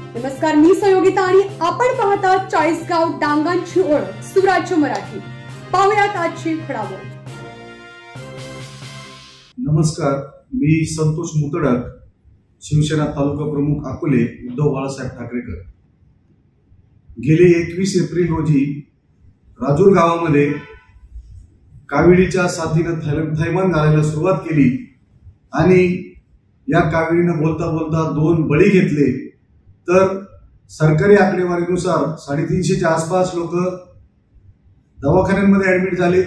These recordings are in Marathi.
नमस्कार, मी सहयोगिता आणि आपण पाहता चाळीसगाव डांगांची ओळख सुराज्य मराठी. पाहुयात आजची घडामोड. नमस्कार, मी संतोष मुतडक, शिवसेना तालुका प्रमुख अकोले, उद्धव बाळासाहेब ठाकरेकर. गेले 21 एप्रिल रोजी राजूर गावामध्ये काविळीच्या साथीनं थैमान घालायला सुरुवात केली आणि या काविळीनं बोलता बोलता 2 बळी घेतले. तर सरकारी आकडेवारीनुसार 350च्या आसपास लोक दवाखान्यांमध्ये ऍडमिट झाले,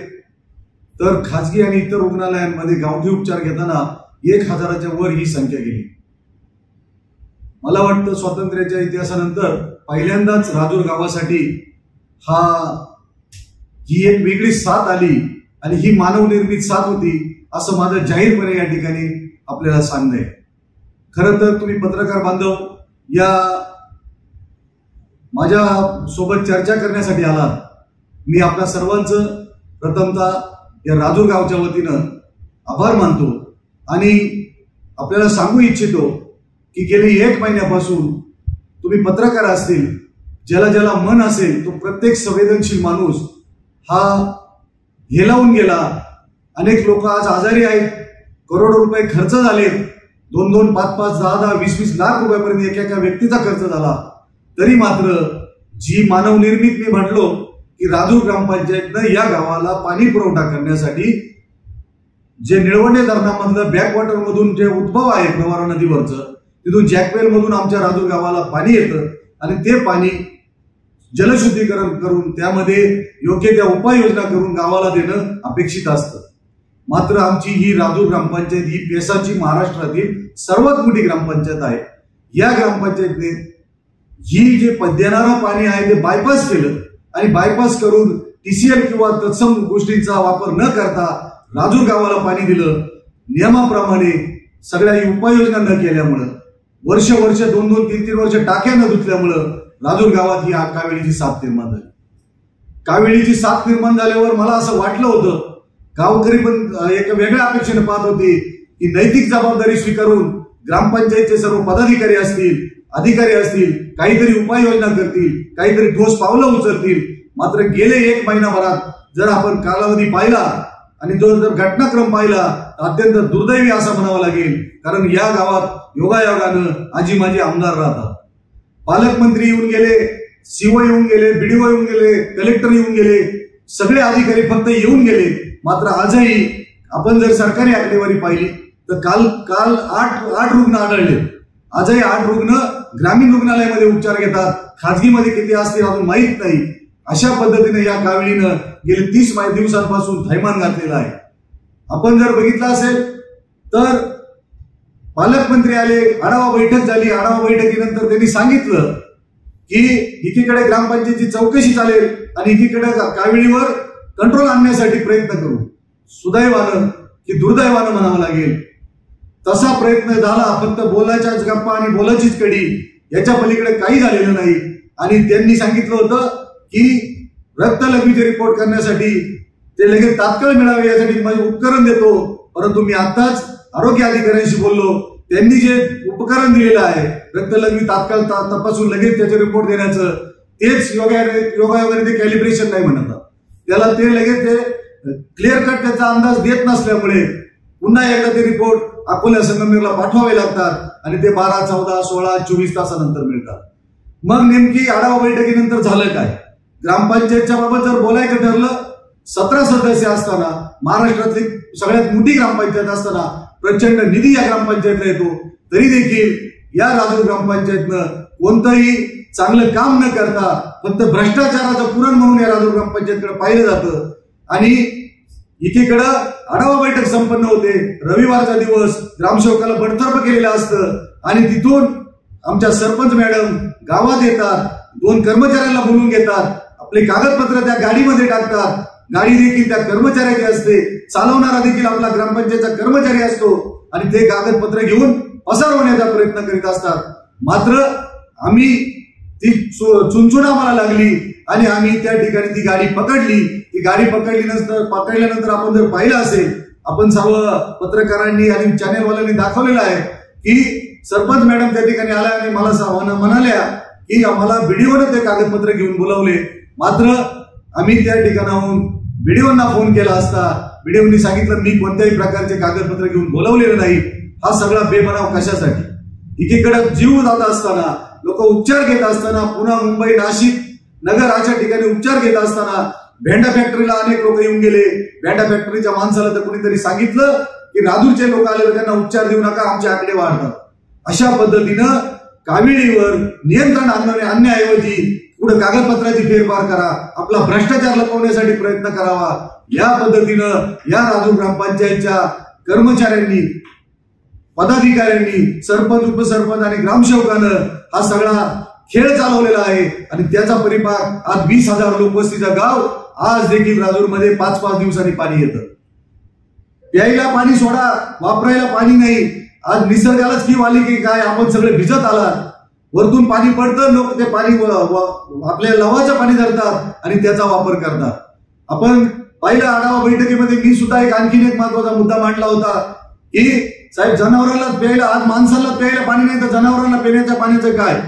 तर खासगी आणि इतर रुग्णालयांमध्ये गावठी उपचार घेताना 1000च्या वर ही संख्या गेली. मला वाटतं स्वातंत्र्याच्या इतिहासानंतर पहिल्यांदाच राजूर गावासाठी ही एक वेगळी साथ आली आणि ही मानवनिर्मित साथ होती असं माझं जाहीरपणे या ठिकाणी आपल्याला सांगणं आहे. खरं तर तुम्ही पत्रकार बांधव या माझ्या सोबत चर्चा करण्यासाठी आलात. मी आपल्या सर्वांचं प्रथमतः या राजूर गावच्या वतीनं आभार मानतो आणि आपल्याला सांगू इच्छितो की गेली 1 महिन्यापासून तुम्ही पत्रकार असतील, ज्याला मन असेल तो प्रत्येक संवेदनशील माणूस हा हेलावून गेला. अनेक लोक आज आजारी आहेत, करोडो रुपये खर्च झाले, 2-2, 5-5, 10-10, 20-20 लाख रुपयापर्यंत एका व्यक्तीचा खर्च झाला. तरी मात्र जी मानवनिर्मित मी म्हटलो की राजूर ग्रामपंचायतनं या गावाला पाणी पुरवठा करण्यासाठी जे निळवंडे धरणामधलं बॅकवॉटर मधून जे उद्भव आहे प्रवरा नदीवरचं, तिथून जॅकवेल मधून आमच्या राजूर गावाला पाणी येतं आणि ते पाणी जलशुद्धीकरण करून त्यामध्ये योग्य त्या उपाययोजना करून गावाला देणं अपेक्षित असतं. मात्र आमची ही राजूर ग्रामपंचायत ही पेसाची महाराष्ट्रातील सर्वात मोठी ग्रामपंचायत आहे. या ग्रामपंचायतने ही जे देणारं पाणी आहे ते बायपास केलं आणि बायपास करून TCL किंवा तत्सम गोष्टींचा वापर न करता राजूर गावाला पाणी दिलं. नियमाप्रमाणे सगळ्या उपाययोजना न केल्यामुळं, वर्ष 2-2, 3-3 वर्ष टाक्या न धुतल्यामुळं राजूर गावात ही काविळीची साथ निर्माण झाली. काविळीची साथ निर्माण झाल्यावर मला असं वाटलं होतं, गावकरी पण एका वेगळ्या अपेक्षेने पाहत होते की नैतिक जबाबदारी स्वीकारून ग्रामपंचायतचे सर्व पदाधिकारी असतील, अधिकारी असतील, काहीतरी उपाययोजना करतील, काहीतरी ठोस पावलं उचलतील. मात्र गेले 1 महिनाभरात जर आपण कालावधी पाहिला आणि तो जर घटनाक्रम पाहिला तर अत्यंत दुर्दैवी असं म्हणावं लागेल. कारण या गावात योगायोगानं आजी माजी आमदार राहतात. पालकमंत्री येऊन गेले, सीओ येऊन गेले, BDO येऊन गेले, कलेक्टर येऊन गेले, सगळे अधिकारी फक्त येऊन गेले. मात्र आजही आपण जर सरकारी आकडेवारी पाहिली तर काल 8 रुग्ण आढळले. आजही 8 रुग्ण ग्रामीण रुग्णालयामध्ये उपचार घेतात. खाजगीमध्ये किती असतील अजून माहीत नाही. अशा पद्धतीने या काविळीनं गेले 30 दिवसांपासून थैमान घातलेला आहे. आपण जर बघितलं असेल तर पालकमंत्री आले, आढावा बैठक झाली. आढावा बैठकीनंतर त्यांनी सांगितलं की एकीकडे ग्रामपंचायतीची चौकशी चालेल आणि एकीकडे काविळीवर कंट्रोल आणण्यासाठी प्रयत्न करू. सुदैवानं की दुर्दैवानं म्हणावं लागेल तसा प्रयत्न झाला. फक्त बोलायच्याच गप्पा आणि बोलायचीच कडी, याच्या पलीकडे काही झालेलं नाही. आणि त्यांनी सांगितलं होतं की रक्तलघवीचे रिपोर्ट करण्यासाठी ते लगेच तात्काळ मिळावे यासाठी माझे उपकरण देतो. परंतु मी आताच आरोग्य अधिकाऱ्यांशी बोललो, त्यांनी जे उपकरण दिलेलं आहे रक्तलघवी तात्काळ तपासून लगेच त्याचे रिपोर्ट देण्याचं, तेच योगायोगाने ते कॅलिब्रेशन नाही म्हणतात. त्याला ते लगेच ते क्लिअर कट त्याचा अंदाज देत नसल्यामुळे पुन्हा एकदा ते रिपोर्ट अकोला संगमनेरला पाठवावे लागतात आणि ते 12, 14, 16, 24 तासानंतर मिळतात. मग नेमकी आढावा बैठकीनंतर झालं काय? ग्रामपंचायतच्या बाबत जर बोलायचं ठरलं, 17 सदस्य असताना, महाराष्ट्रातली सगळ्यात मोठी ग्रामपंचायत असताना, प्रचंड निधी या ग्रामपंचायतला येतो, तरी देखील या राजूर ग्रामपंचायतनं कोणतंही चांगलं काम न करता फक्त भ्रष्टाचाराचं पुरण म्हणून या राजूर ग्रामपंचायतकडे पाहिलं जातं. आणि एकीकडं आढावा बैठक संपन्न होते, रविवारचा दिवस ग्रामसेवकाला बडतर्फ केलेलं असतं आणि तिथून आमच्या सरपंच मॅडम गावात येतात, 2 कर्मचाऱ्यांना बोलून घेतात, आपले कागदपत्र त्या गाडीमध्ये टाकतात. गाडी देखील त्या कर्मचाऱ्याची असते, चालवणारा देखील आपला ग्रामपंचायतचा कर्मचारी असतो आणि ते कागदपत्र घेऊन पसार होण्याचा प्रयत्न करीत असतात. मात्र आम्ही ती चुनचुन आम्हाला लागली आणि आम्ही त्या ठिकाणी ती गाडी पकडली. ती गाडी पकडल्यानंतर आपण जर पाहिलं असेल, आपण सर्व पत्रकारांनी आणि चॅनेलवाल्यांनी दाखवलेलं आहे की सरपंच मॅडम त्या ठिकाणी आल्या आणि मला म्हणाल्या की आम्हाला बीडीओने ते कागदपत्र घेऊन बोलावले. मात्र आम्ही त्या ठिकाणाहून बीडीओंना फोन केला असता बीडीओंनी सांगितलं मी कोणत्याही प्रकारचे कागदपत्र घेऊन बोलावलेले नाही. हा सगळा बेबनाव कशासाठी? एकीकडे जीव जात असताना, लोक उपचार घेत असताना, पुन्हा मुंबई नाशिक नगर अशा ठिकाणी उपचार घेत असताना भेंडा फॅक्टरीला अनेक लोक येऊन गेले. भेंडा फॅक्टरीच्या माणसाला तर कुणीतरी सांगितलं की राजूरचे लोक आले त्यांना उपचार देऊ नका, आमचे आकडे वाढतात. अशा पद्धतीनं कावेरीवर नियंत्रण आणण्याऐवजी पुढे कागदपत्राची फेरफार करा, आपला भ्रष्टाचार लपवण्यासाठी प्रयत्न करावा. या पद्धतीनं या राजूर ग्रामपंचायतच्या कर्मचाऱ्यांनी, पदाधिकाऱ्यांनी, सरपंच, उपसरपंच आणि ग्रामसेवकानं हा सगळा खेळ चालवलेला आहे. आणि त्याचा परिपाक आज 20,000 लोकवस्तीचं गाव आज देखील राजूरमध्ये 5-5 दिवसांनी पाणी येतं. प्यायला पाणी सोडा, वापरायला पाणी नाही. आज निसर्गालाच की आली की काय, आपण सगळे भिजत आलात. वरतून पाणी पडतं, लोक ते पाणी आपल्या लवाचं पाणी धरतात आणि त्याचा वापर करतात. आपण पहिल्या आढावा बैठकीमध्ये मी सुद्धा आणखीन एक महत्वाचा मुद्दा मांडला होता की साहेब जनावरांना प्यायला, आज माणसाला प्यायला पाणी नाही तर जनावरांना पिण्याच्या पाण्याचं काय?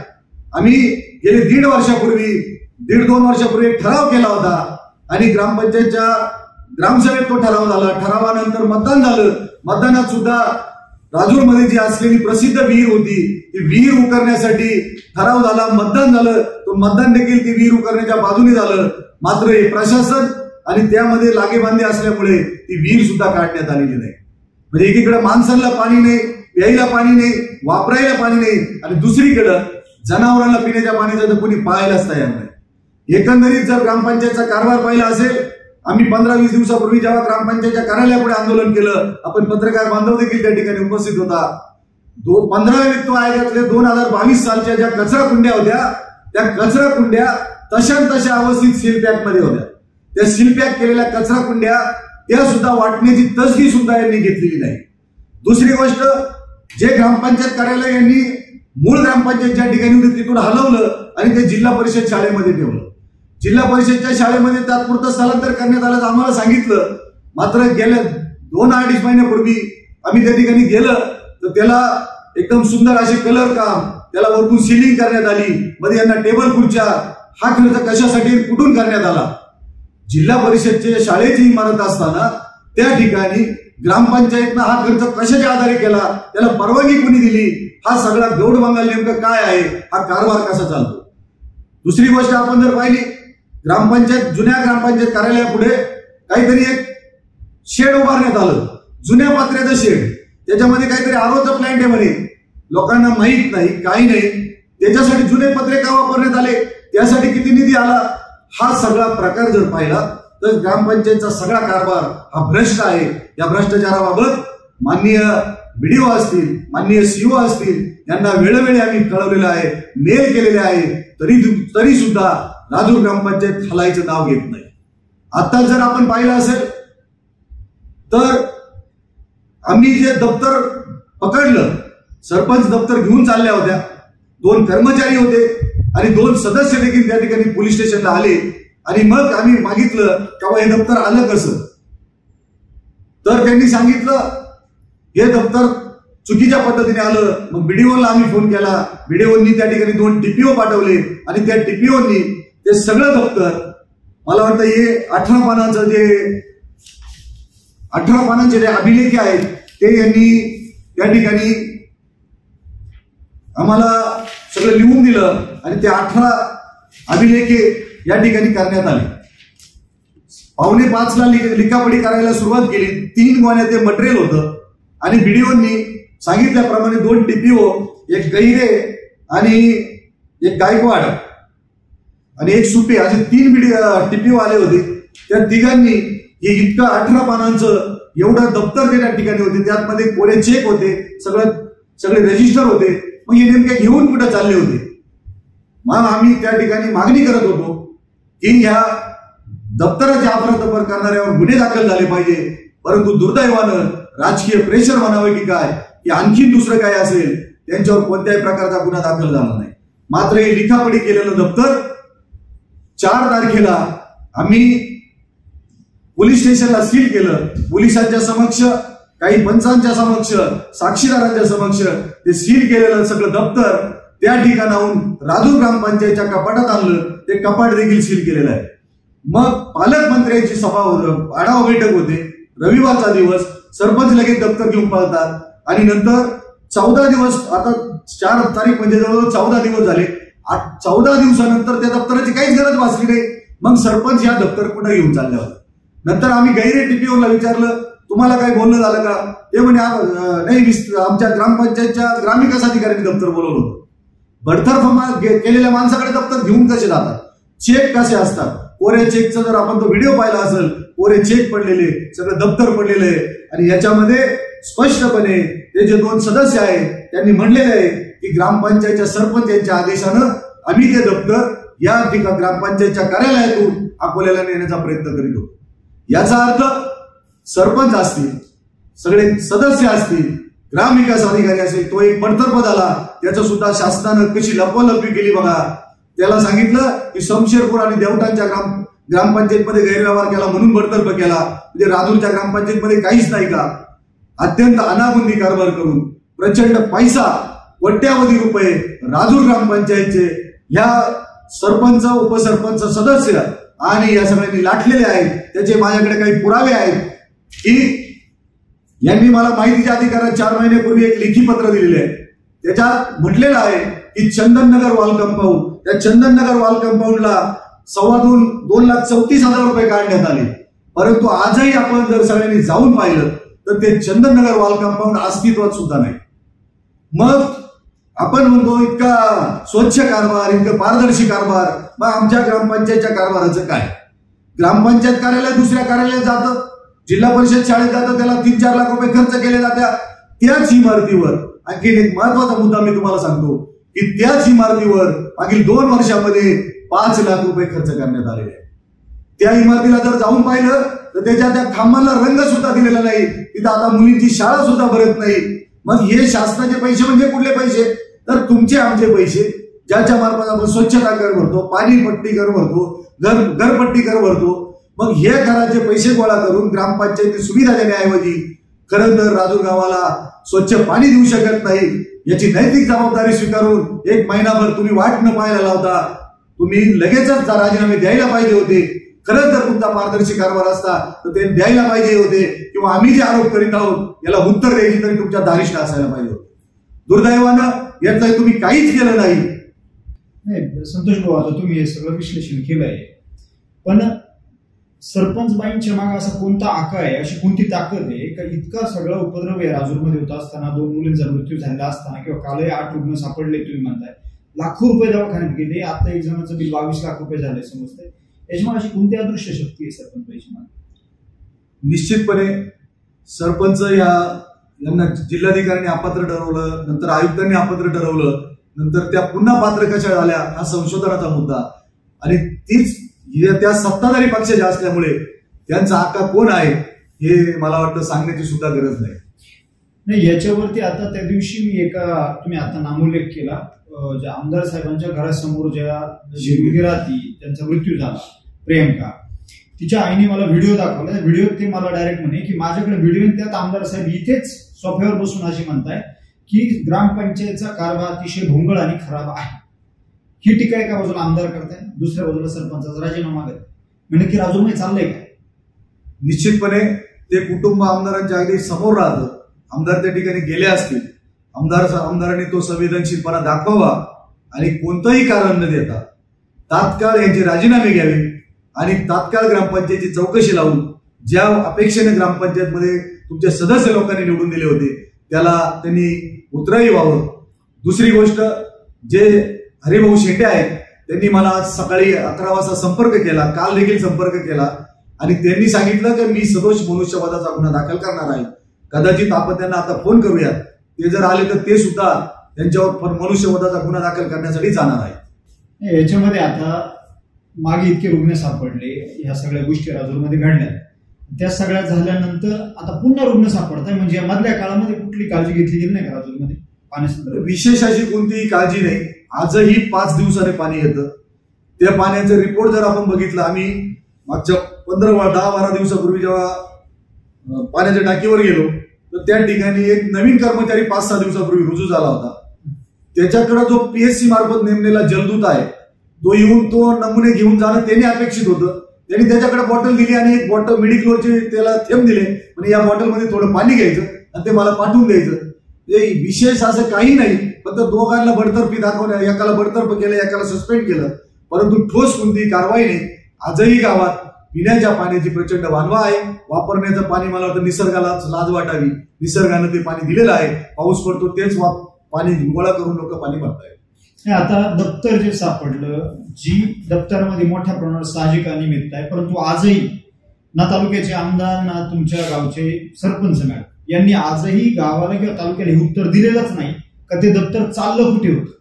आम्ही गेले 1.5 वर्षापूर्वी 1.5-2 वर्षापूर्वी एक ठराव केला होता आणि ग्रामपंचायतच्या ग्रामसभेत तो ठराव झाला. ठरावानंतर मतदान झालं. मतदानात सुद्धा राजूरमध्ये जी असलेली प्रसिद्ध विहीर होती ती विहीर उकरण्यासाठी ठराव झाला, मतदान झालं. तो मतदान देखील ती विहीर उकरण्याच्या बाजूने झालं. मात्र हे प्रशासन आणि त्यामध्ये लागेबांधे असल्यामुळे ती विहीर सुद्धा काढण्यात आलेली नाही. म्हणजे एकीकडे माणसांना पाणी नाही, प्यायला पाणी नाही, वापरायला पाणी नाही आणि दुसरीकडे जनावरांना पिण्याच्या पाण्याचं तर कोणी पाहायलाच तयार नाही. एकंदरीत जर ग्रामपंचायतचा कारभार पाहिला असेल, आम्ही 15-20 दिवसापूर्वी जेव्हा ग्रामपंचायतच्या कार्यालयापुढे आंदोलन केलं, आपण पत्रकार बांधव देखील त्या ठिकाणी उपस्थित होता. 15 वित्त आयोगातले 2022 सालच्या ज्या कचरा कुंड्या होत्या त्या कचरा कुंड्या तशा अवस्थित सीलपॅक मध्ये होत्या. त्या सीलपॅक केलेल्या कचरा कुंड्या त्या सुद्धा वाटण्याची तसदी सुद्धा यांनी घेतलेली नाही. दुसरी गोष्ट, जे ग्रामपंचायत कार्यालय यांनी मूळ ग्रामपंचायत ज्या ठिकाणी होती तिथून हलवलं आणि ते जिल्हा परिषद शाळेमध्ये ठेवलं. जिल्हा परिषदच्या शाळेमध्ये तात्पुरतं स्थलांतर करण्यात आलं आम्हाला सांगितलं. मात्र गेल्या 2-2.5 महिन्यापूर्वी आम्ही त्या ठिकाणी गेलं तर त्याला एकदम सुंदर असे कलर काम, त्याला वरतून सिलिंग करण्यात आली. मध्ये यांना टेबल खुर्च्या, हा खर्च कशासाठी कुठून करण्यात आला? जिल्हा परिषदचे शाळेची इमारत असताना त्या ठिकाणी ग्रामपंचायतनं हा खर्च कशाच्या आधारे केला, त्याला परवानगी कोणी दिली, हा सगळा गौड बंगाल नेमकं काय आहे, हा कारभार कसा चालतो? दुसरी गोष्ट आपण जर पाहिली, जुन्या ग्रामपंचायत कार्यालयापुढे काहीतरी एक शेड उभारण्यात आलं, जुन्या पात्र्याचं शेड. त्याच्यामध्ये काहीतरी आरोचं प्लॅन्ट आहे म्हणे, लोकांना माहित नाही, काही नाही. त्याच्यासाठी जुने पत्रे का वापरण्यात आले, त्यासाठी किती निधी आला, हा सगळा प्रकार जर पाहिला तर ग्रामपंचायतचा सगळा कारभार हा भ्रष्ट आहे. या भ्रष्टाचाराबाबत माननीय बीडीओ असतील, माननीय सीओ असतील, यांना वेळोवेळी आम्ही कळवलेलं आहे, मेल केलेले आहे. तरी सुद्धा राजूर ग्रामपंचायत हलायचं नाव घेत नाही. आता जर आपण पाहिलं असेल तर आम्ही जे दप्तर पकडलं, सरपंच दप्तर घेऊन चालल्या होत्या, 2 कर्मचारी होते आणि 2 सदस्य देखील त्या ठिकाणी पोलीस स्टेशनला आले. आणि मग आम्ही मागितलं का हे दप्तर आलं कसं, तर त्यांनी सांगितलं हे दप्तर चुकीच्या पद्धतीने आलं. मग बीडीओला आम्ही फोन केला, बीडीओनी त्या ठिकाणी 2 टीपीओ पाठवले आणि त्या टीपीओनी ते सगळं दप्तर, मला वाटतं हे 18 पानांचे जे अभिलेख आहेत ते यांनी त्या ठिकाणी आम्हाला सगळं लिहून दिलं आणि ते 18 अभिलेखे या ठिकाणी करण्यात आले. 4:45ला लिखापडी करायला सुरुवात केली. 3 गोण्या ते मटेरियल होतं आणि बीडीओनी सांगितल्याप्रमाणे 2 टीपीओ, एक गैरे आणि एक गायकवाड आणि एक सुपे, असे 3 टीपीओ आले होते. त्या तिघांनी हे इतकं 18 पानांचं एवढं दप्तर ते त्या ठिकाणी होते. त्यामध्ये कोरे चेक होते, सगळे रजिस्टर होते. मग हे नेमके घेऊन कुठे चालले होते? मग आम्ही त्या ठिकाणी मागणी करत होतो की ह्या दप्तराचे अफरातफर करणाऱ्यावर गुन्हे दाखल झाले पाहिजे. परंतु दुर्दैवानं राजकीय प्रेशर म्हणावे की काय, की आणखी दुसरं काय असेल, त्यांच्यावर कोणत्याही प्रकारचा गुन्हा दाखल झाला नाही. मात्र हे लिखापडी केलेलं दप्तर 4 तारखेला आम्ही पोलीस स्टेशनला सील केलं. पोलिसांच्या समक्ष काही पंचांच्या समक्ष, साक्षीदारांच्या समक्ष ते सील केलेलं सगळं दप्तर त्या ठिकाणाहून राजूर ग्रामपंचायतच्या कपाटात आणलं. ते कपाट देखील सील केलेलं आहे. मग पालकमंत्र्यांची सभा आढावा बैठक होते, रविवारचा दिवस. सरपंच लगेच दप्तर घेऊन पळतात आणि नंतर 14 दिवस, आता 4 तारीख म्हणजे जवळजवळ 14 दिवस झाले. 14 दिवसानंतर त्या दप्तराची काहीच गरज भासली नाही. मग सरपंच या दप्तर कुठे घेऊन चालले होते. नंतर आम्ही गैरे टीपीओला विचारलं, तुम्हाला काही बोलणं झालं का? ते म्हणे नाही, आमच्या ग्रामपंचायतच्या ग्रामविकास अधिकाऱ्यांनी दप्तर बोलवलं होतं. बडतर्फ केलेल्या माणसाकडे दप्तर घेऊन कसे जातात? चेक कसे असतात? कोरे चेकचा जर आपण तो व्हिडिओ पाहिला असेल, कोरे चेक पडलेले, सगळं दप्तर पडलेलं आहे. आणि याच्यामध्ये स्पष्टपणे ते जे 2 सदस्य आहेत त्यांनी म्हणलेले आहे की ग्रामपंचायतच्या सरपंच यांच्या आदेशानं आम्ही ते दप्तर या ठिकाणी ग्रामपंचायतच्या कार्यालयातून अकोल्याला नेण्याचा प्रयत्न करीत होतो. याचा अर्थ सरपंच असतील, सगळे सदस्य असतील, ग्रामविकास अधिकारी असेल, तो एक बडतर्फ झाला. त्याचं सुद्धा शासनानं कशी लपवलपी केली बघा. त्याला सांगितलं की शमशेरपूर आणि देवटांच्या ग्रामपंचायतमध्ये गैरव्यवहार केला म्हणून बडतर्फ केला, म्हणजे राजूरच्या ग्रामपंचायतमध्ये काहीच नाही का? अत्यंत अनागोंदी कारभार करून प्रचंड पैसा, कोट्यावधी रुपये राजूर ग्रामपंचायतचे ह्या सरपंच, उपसरपंच, सदस्य आणि या सगळ्यांनी लाटलेले आहेत. त्याचे माझ्याकडे काही पुरावे आहेत की यांनी मला माहितीच्या अधिकारात 4 महिन्यापूर्वी एक लेखी पत्र दिलेले आहे. त्याच्यात म्हटलेलं आहे की चंदननगर वॉल कंपाऊंड, त्या चंदननगर वॉल कंपाऊंडला 2,34,000 रुपये काढण्यात आले. परंतु आजही आपण जर सगळ्यांनी जाऊन पाहिलं तर ते चंदननगर वॉल कंपाऊंड अस्तित्वात सुद्धा नाही. मग आपण म्हणतो इतका स्वच्छ कारभार, इतकं पारदर्शी कारभार, मग आमच्या ग्रामपंचायतच्या कारभाराचं काय? ग्रामपंचायत कार्यालय दुसऱ्या कार्यालयात जातं, जिल्हा परिषद शाळेत जातं, त्याला 3-4 लाख रुपये खर्च केले जातात. त्याच इमारतीवर आणखी एक महत्वाचा मुद्दा मी तुम्हाला सांगतो की त्याच इमारतीवर मागील 2 वर्षामध्ये 5 लाख रुपये खर्च करण्यात आलेले आहे. त्या इमारतीला जर जाऊन पाहिलं तर त्या खांबाला रंग सुद्धा दिलेला नाही. तिथं आता मुलींची शाळा सुद्धा भरत नाही. मग हे शासनाचे पैसे म्हणजे कुठले पैसे? तर तुमचे आमचे पैसे, ज्याच्या मार्फत आपण स्वच्छता कर भरतो, पाणी पट्टी कर भरतो, घरपट्टी कर भरतो. मग हे घराचे पैसे गोळा करून ग्रामपंचायती सुविधा देण्याऐवजी खरं तर राजूर गावाला स्वच्छ पाणी देऊ शकत नाही. याची नैतिक जबाबदारी स्वीकारून 1 महिनाभर तुम्ही वाट न पाहायला लावता. तुम्ही लगेचच राजीनामे द्यायला पाहिजे होते. खरंच जर तुमचा पारदर्शी कारभार असता तर ते द्यायला पाहिजे होते, किंवा आम्ही जे आरोप करीत आहोत याला उत्तर द्यायची तरी तुमच्या दारिष्ट असायला पाहिजे होते. दुर्दैवानं यातलं तुम्ही काहीच केलं नाही. संतोष भाऊ, आता तुम्ही हे सगळं विश्लेषण केलंय, पण सरपंच बाईंच्या मागे असा कोणता आका आहे, अशी कोणती ताकद आहे का इतका सगळा उपद्रव आहे राजूरमध्ये होत असताना, 2 मुलींचा मृत्यू झालेला असताना, किंवा कालही 8 रुग्ण सापडले तुम्ही म्हणताय, लाखो रुपये दवाखान्यात गेले, आता एक जणांचं बिल 22 लाख रुपये झाले समजते. याच्यामुळे अशी कोणती अदृश्य शक्ती आहे सरपंच बाईच्या मागे? निश्चितपणे सरपंच यांना जिल्हाधिकाऱ्यांनी अपात्र ठरवलं, नंतर आयुक्तांनी अपात्र ठरवलं, नंतर त्या पुन्हा पात्र कशा झाल्या हा संशोधनाचा मुद्दा. आणि तीच त्या सत्ताधारी पक्षाच्या असल्यामुळे त्यांचा आका कोण आहे हे मला वाटतं सांगण्याची सुद्धा गरज नाही. याच्यावरती आता त्या दिवशी मी तुम्ही आता नामोल्लेख केला, ज्या आमदार साहेबांच्या घरासमोर ज्या मुलगी राहती त्यांचा मृत्यू झाला, प्रियंका, तिच्या आईने मला व्हिडिओ दाखवला. व्हिडिओ ते मला डायरेक्ट म्हणे की माझ्याकडे व्हिडिओ, त्यात आमदार साहेब इथेच सोफ्यावर बसून अशी म्हणताय की ग्रामपंचायतचा कारभार अतिशय भोंगळ आणि खराब आहे. ही टीका एका बाजूला आमदार करताय, दुसऱ्या बाजूला सरपंचाचा राजीनामा देत, म्हणजे की राजूरमध्ये चाललंय काय? निश्चितपणे ते कुटुंब आमदारांच्या अगदी समोर राहतं. आमदार त्या ठिकाणी गेले असतील, आमदारांनी तो संवेदनशीलपणा दाखवावा आणि कोणतंही कारण न देता तात्काळ यांचे राजीनामे घ्यावे आणि तात्काळ ग्रामपंचायतीची चौकशी लावून ज्या अपेक्षेने ग्रामपंचायतमध्ये तुमचे सदस्य लोकांनी निवडून दिले होते त्याला त्यांनी उतराई व्हावं. दुसरी गोष्ट, जे हरिभाऊ शेटे आहेत त्यांनी मला आज सकाळी 11 वाजता संपर्क केला, काल देखील संपर्क केला आणि त्यांनी सांगितलं की मी सदोष मनुष्यवधाचा गुन्हा दाखल करणार आहे. कदाचित आपण त्यांना आता फोन करूयात, ते जर आले तर ते सुद्धा त्यांच्यावर मनुष्यवधाचा गुन्हा दाखल करण्यासाठी जाणार आहे. याच्यामध्ये आता मागे इतके रुग्ण सापडले, ह्या सगळ्या गोष्टी राजूरमध्ये घडल्या, त्या सगळ्या झाल्यानंतर आता पुन्हा रुग्ण सापडताय, म्हणजे या मधल्या काळामध्ये कुठली काळजी घेतली गेली नाही का राजूरमध्ये पाण्यासंदर्भात? विशेष अशी कोणतीही काळजी नाही. आजही 5 दिवसाने पाणी येतं. त्या पाण्याचा रिपोर्ट जर आपण बघितला, आम्ही मागच्या 10-12 दिवसापूर्वी जेव्हा पाण्याच्या टाकीवर गेलो तर त्या ठिकाणी एक नवीन कर्मचारी 5-6 दिवसापूर्वी रुजू झाला होता. त्याच्याकडे जो पीएससी मार्फत नेमलेला जलदूत आहे तो येऊन तो नमुने घेऊन जाणं त्याने अपेक्षित होतं. त्यांनी त्याच्याकडे बॉटल दिली आणि एक बॉटल मेडिक्लोरचे त्याला थेंब दिले, म्हणजे या बॉटलमध्ये थोडं पाणी घ्यायचं आणि ते मला पाठवून द्यायचं. ते विशेष असं काही नाही, फक्त दोघांना बडतर्फी दाखवण्या, एकाला बडतर्फ केलं, एकाला सस्पेंड केलं, परंतु ठोस कोणतीही कारवाई नाही. आजही गावात पिण्याच्या पाण्याची प्रचंड वानवा आहे. वापरण्याचं पाणी मला वाटतं निसर्गाला लाज वाटावी, निसर्गानं ते पाणी दिलेलं आहे. पाऊस पडतो तेच पाणी गोळा करून लोक पाणी भरतायत. आता दप्तर जे सापडलं, जी दप्तरामध्ये मोठ्या प्रमाणात साहजिक अनियमितता आहे, परंतु आजही ना तालुक्याचे आमदार ना तुमच्या गावचे सरपंच मॅडम यांनी आजही गावाला किंवा तालुक्याला हे उत्तर दिलेलंच नाही का ते दप्तर चाललं कुठे होतं.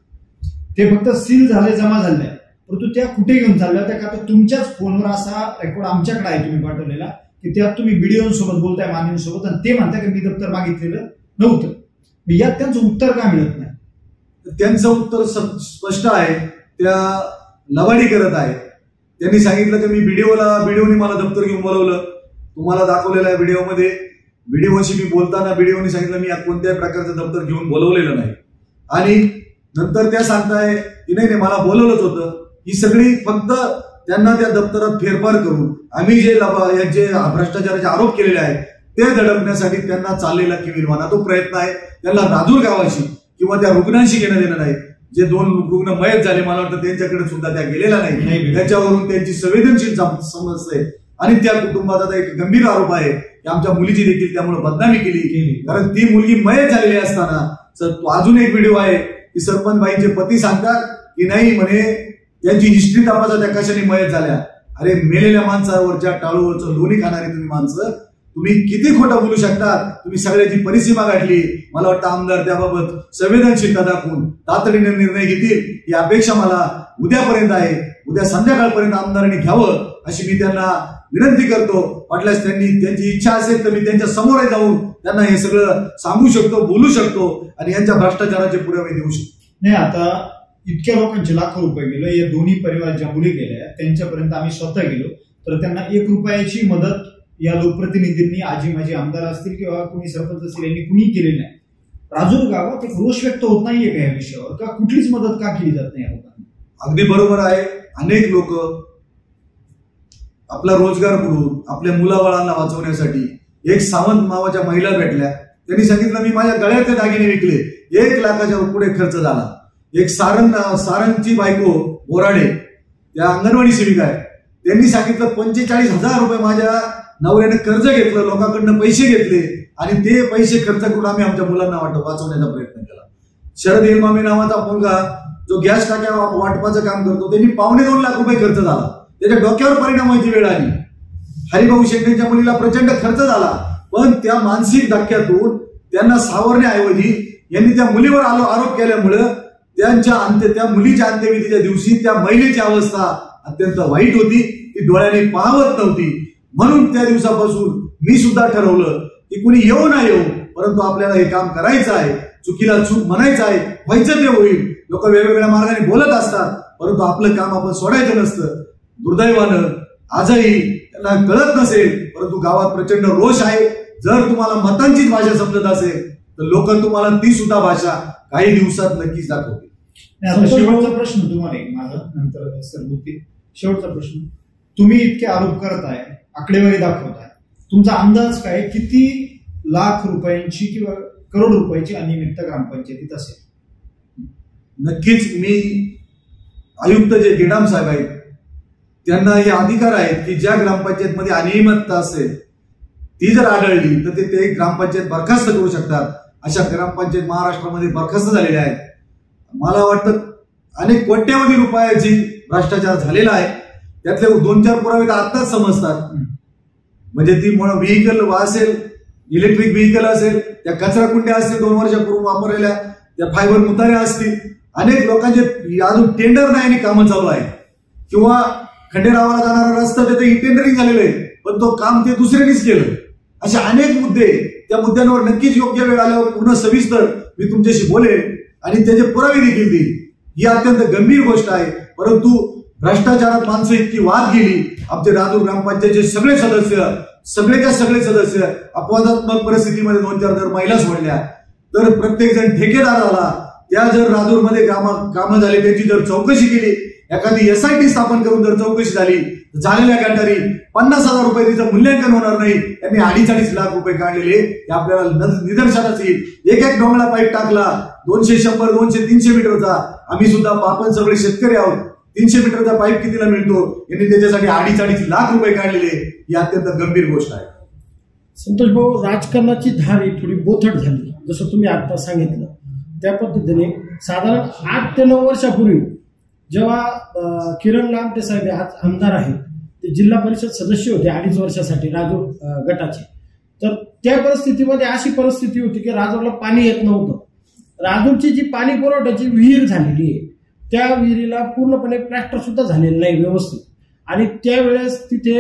ते फक्त सील झाले, जमा झाले, परंतु त्या कुठे घेऊन चालल्या त्या का तुमच्याच फोनवर असा रेकॉर्ड आमच्याकडे आहे तुम्ही पाठवलेला की त्यात तुम्ही बीडीओसोबत बोलताय, मान्यांसोबत, आणि ते म्हणताय की मी दप्तर मागितलेलं नव्हतं. यात त्यांचं उत्तर का मिळत नाही? त्यांचं उत्तर स्पष्ट आहे, त्या लवाडी करत आहे. त्यांनी सांगितलं की मी बीडीओने मला दप्तर घेऊन बोलवलं. तुम्हाला दाखवलेलं आहे व्हिडिओमध्ये. व्हिडिओशी मी बोलताना बीडीओने सांगितलं मी कोणत्याही प्रकारचं दप्तर घेऊन बोलवलेलं नाही. आणि नंतर त्या सांगताय की नाही मला बोलवलंच होतं. ही सगळी फक्त त्यांना त्या दप्तरात फेरफार करून आम्ही जे यांचे भ्रष्टाचाराचे आरोप केलेले आहेत ते दडपण्यासाठी त्यांना चाललेला किविलवाणा तो प्रयत्न आहे. त्यांना राजूर गावाशी किंवा त्या रुग्णांशी घेणं देणं नाही. जे 2 रुग्ण मयत झाले मला वाटतं त्यांच्याकडे सुद्धा त्या गेलेला नाही. त्याच्यावरून त्यांची संवेदनशील समस्या आहे. आणि त्या कुटुंबात आता एक गंभीर आरोप आहे की आमच्या मुलीची देखील त्यामुळे बदनामी केली. कारण ती मुलगी मयत झालेली असताना अजून एक व्हिडिओ आहे की सरपंच बाईंचे पती सांगतात की नाही म्हणे त्यांची हिस्ट्री तपासा त्या कशाने मयत झाल्या. अरे मेलेल्या माणसावरच्या टाळूवरचं लोणी खाणारी तुम्ही माणसं, तुम्ही किती खोटं बोलू शकता? तुम्ही सगळ्याची परिसीमा गाठली. मला वाटतं आमदार त्याबाबत संवेदनशीलता दाखवून तातडीने निर्णय घेतील ही अपेक्षा मला उद्यापर्यंत आहे. उद्या संध्याकाळपर्यंत आमदारांनी घ्यावं अशी मी त्यांना विनंती करतो. वाटल्यास त्यांची इच्छा असेल तर मी त्यांच्या समोर जाऊन त्यांना हे सगळं सांगू शकतो, बोलू शकतो आणि यांच्या भ्रष्टाचाराचे पुरावे देऊ शकतो. नाही, आता इतक्या लोकांचे लाखो रुपये गेले. या दोन्ही परिवार ज्या मुली गेल्या त्यांच्यापर्यंत आम्ही स्वतः गेलो तर त्यांना 1 रुपयाची मदत या लोकप्रतिनिधींनी, आजी माझी आमदार असतील किंवा कुणी सरपंच असतील, यांनी कुणी केलेली नाही. राजूर गावात एक रोष व्यक्त होत नाहीये का या विषयावर? का कुठलीच मदत का केली जात नाही? अगदी बरोबर आहे. अनेक लोक आपला रोजगार बुडवून आपल्या मुलाबाळांना वाचवण्यासाठी एक सावंत नावाच्या महिला भेटल्या. त्यांनी सांगितलं मी माझ्या गळ्यातले दागिने विकले, 1 लाखाच्या पुढे खर्च झाला. एक सारंगची बायको बोराडे त्या अंगणवाडी सेविका आहे, त्यांनी सांगितलं 45,000 रुपये माझ्या नवऱ्याने कर्ज घेतलं, लोकांकडनं पैसे घेतले आणि ते पैसे खर्च करून आम्ही आमच्या मुलांना वाचवण्याचा प्रयत्न केला. शरद येलमामे नावाचा मुलगा जो गॅस टाक्या वाटपाचं काम करतो त्यांनी 2.25 लाख रुपये खर्च झाला. त्याच्या डोक्यावर परिणाम व्हायची वेळ आली. हरिभाऊ शेट्टींच्या मुलीला प्रचंड खर्च झाला, पण त्या मानसिक धक्क्यातून त्यांना सावरण्याऐवजी यांनी त्या मुलीवर आरोप केल्यामुळं त्या मुलीच्या अंत्यविधीच्या दिवशी त्या महिलेची अवस्था अत्यंत वाईट होती. ती डोळ्याने पाहत नव्हती. म्हणून त्या दिवसापासून मी सुद्धा ठरवलं की कुणी येऊ ना येऊ, परंतु आपल्याला हे काम करायचं आहे. चुकीला चूक म्हणायचं आहे, व्हायचं ते होईल. लोक वेगवेगळ्या मार्गाने बोलत असतात, परंतु आपलं काम आपण सोडायचं नसतं. दुर्दैवानं आजही त्यांना कळत नसेल, परंतु गावात प्रचंड रोष आहे. जर तुम्हाला मतांचीच भाषा समजत असेल तर लोक तुम्हाला ती सुद्धा भाषा काही दिवसात नक्कीच दाखवतील. शेवटचा प्रश्न तुम्हाला माझा, नंतर सर बोलतील. शेवटचा प्रश्न, तुम्ही इतके आरोप करताय, आकडेवारी दाखवताय, तुमचा अंदाज काय किती लाख रुपयांची किंवा करोड रुपयाची अनियमितता ग्रामपंचायतीत असेल? नक्कीच मी आयुक्त जे गेडाम साहेब आहेत त्यांना हे अधिकार आहेत की ज्या ग्रामपंचायतमध्ये अनियमितता असेल ती जर आढळली तर ते ग्रामपंचायत बरखास्त करू शकतात. अशा ग्रामपंचायत महाराष्ट्रामध्ये बरखास्त झालेल्या आहेत. मला वाटतं अनेक कोट्यवधी रुपयाची भ्रष्टाचार झालेला आहे. त्यातले 2-4 पुरावे तर आताच समजतात. म्हणजे ती व्हेकल असेल, इलेक्ट्रिक व्हेकल असेल, त्या कचरा कुंड्या असतील 2 वर्षापूर्वी वापरलेल्या, त्या फायबर मुताऱ्या असतील, अनेक लोकांचे अजून टेंडर नाही आणि कामं चालू आहे. किंवा खंडेरावाला जाणारा रस्ता त्याचं टेंडरिंग झालेलं आहे पण तो काम ते दुसऱ्यांनीच केलं. असे अनेक मुद्दे, त्या मुद्द्यांवर नक्कीच योग्य वेळ आल्यावर पूर्ण सविस्तर मी तुमच्याशी बोलेन आणि त्याचे पुरावे देखील देईल. ही अत्यंत गंभीर गोष्ट आहे. परंतु भ्रष्टाचारात माणसं इतकी वाद गेली. आमचे राजूर ग्रामपंचायतचे सगळे सदस्य सगळेच्या सगळे सदस्य अपवादात्मक परिस्थितीमध्ये 2-4 जर महिला सोडल्या तर प्रत्येक जण ठेकेदार झाला, त्या जर राजूरमध्ये कामं झाली त्यांची जर चौकशी केली, एखादी SIT स्थापन करून जर चौकशी झाली, झालेल्या गटारी 50,000 रुपये तिचं मूल्यांकन होणार नाही, त्यांनी 2.5 लाख रुपये काढलेले हे आपल्याला निदर्शनास येईल. एक डोंगळा पाईप टाकला 200, 100, 200, 300 मीटरचा. आम्ही सुद्धा आपण सगळे शेतकरी आहोत. 300 मीटरचा पाईप कितीला मिळतो, यांनी त्याच्यासाठी 2.5 लाख रुपये काढलेले, ही अत्यंत गंभीर गोष्ट आहे. संतोष भाऊ, राजकारणाची धार ही थोडी बोथट झाली, जसं तुम्ही आता सांगितलं त्या पद्धतीने. साधारण 8 ते 9 वर्षापूर्वी जेव्हा किरण लामटे साहेब आज आमदार आहेत, ते जिल्हा परिषद सदस्य होते 2.5 वर्षासाठी राजूर गटाचे. तर त्या परिस्थितीमध्ये अशी परिस्थिती होती की राजूरला पाणी येत नव्हतं. राजूरची जी पाणी पुरवठ्याची विहीर झालेली आहे, त्या विहिरीला पूर्णपणे प्लॅस्टर सुद्धा झालेलं नाही व्यवस्थित. आणि त्यावेळेस तिथे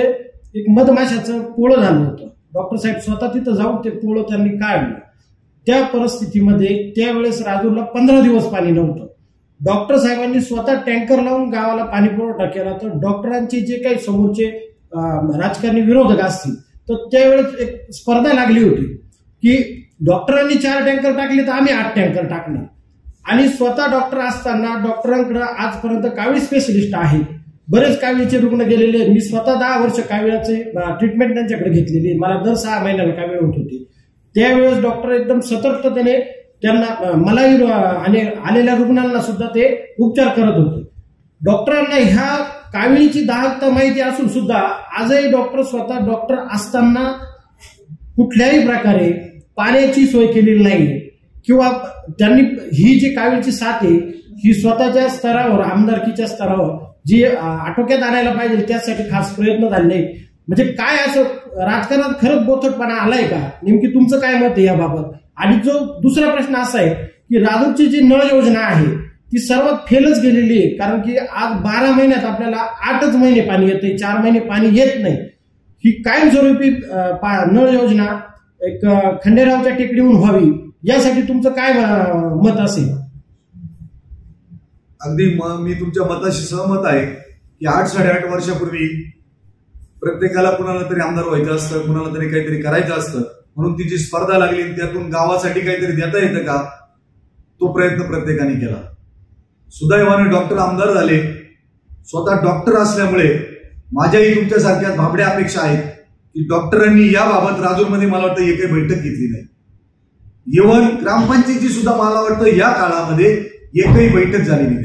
एक मधमाशाचं पोळं झालं होतं. डॉक्टर साहेब स्वतः तिथं जाऊन ते पोळं त्यांनी काढलं. त्या परिस्थितीमध्ये त्यावेळेस राजूरला 15 दिवस पाणी नव्हतं. डॉक्टर साहेबांनी स्वतः टँकर लावून गावाला पाणी पुरवठा केला. तर डॉक्टरांचे जे काही समोरचे राजकारणी विरोधक असतील तर त्यावेळेस एक स्पर्धा लागली होती की डॉक्टरांनी 4 टँकर टाकले तर आम्ही 8 टँकर टाकणार. आणि स्वतः डॉक्टर असताना डॉक्टरांकडे आजपर्यंत कावीळ स्पेशलिस्ट आहेत, बरेच कावीळचे रुग्ण गेलेले आहेत. मी स्वतः 10 वर्ष कावीळाचे ट्रीटमेंट त्यांच्याकडे घेतलेली. मला दर 6 महिन्याला कावीळ होत होती. त्यावेळेस डॉक्टर एकदम सतर्कतेने त्यांना मलाही आणि आलेल्या रुग्णांना सुद्धा ते उपचार करत होते. डॉक्टरांना ह्या काविळीची दाहकता माहिती असून सुद्धा आजही डॉक्टर स्वतः डॉक्टर असताना कुठल्याही प्रकारे पाण्याची सोय केलेली नाहीये, किंवा त्यांनी ही जी काविळीची साथ आहे ही स्वतःच्या स्तरावर, आमदारकीच्या स्तरावर जी आटोक्यात आणायला पाहिजे त्यासाठी खास प्रयत्न झाले नाही. म्हणजे काय असं राजकारणात खरंच बोथटपणा आलाय का? नेमकी तुमचं काय मत आहे याबाबत? आणि जो दुसरा प्रश्न असा आहे की राजूरची जी नळ योजना आहे ती सर्वात फेलच गेलेली आहे. कारण की आज 12 महिन्यात आपल्याला 8च महिने पाणी येते, 4 महिने पाणी येत नाही. ही कायमस्वरूपी नळ योजना एक खंडेरावच्या टेकडीहून व्हावी, यासाठी तुमचं काय मत असेल? अगदी मी तुमच्या मताशी सहमत आहे की 8-8.5 वर्षापूर्वी प्रत्येकाला कुणाला तरी आमदार व्हायचं असतं, कुणाला तरी काहीतरी करायचं असतं, म्हणून ती जी स्पर्धा लागली त्यातून गावासाठी काहीतरी देता येतं का, तो प्रयत्न प्रत्येकाने केला. सुदैवाने डॉक्टर आमदार झाले. स्वतः डॉक्टर असल्यामुळे माझ्याही तुमच्यासारख्या भाबड्या अपेक्षा आहेत की डॉक्टरांनी याबाबत राजूरमध्ये मला वाटतं एकही बैठक घेतली नाही. इव्हन ग्रामपंचायतीची सुद्धा मला वाटतं या काळामध्ये एकही बैठक झाली नाही.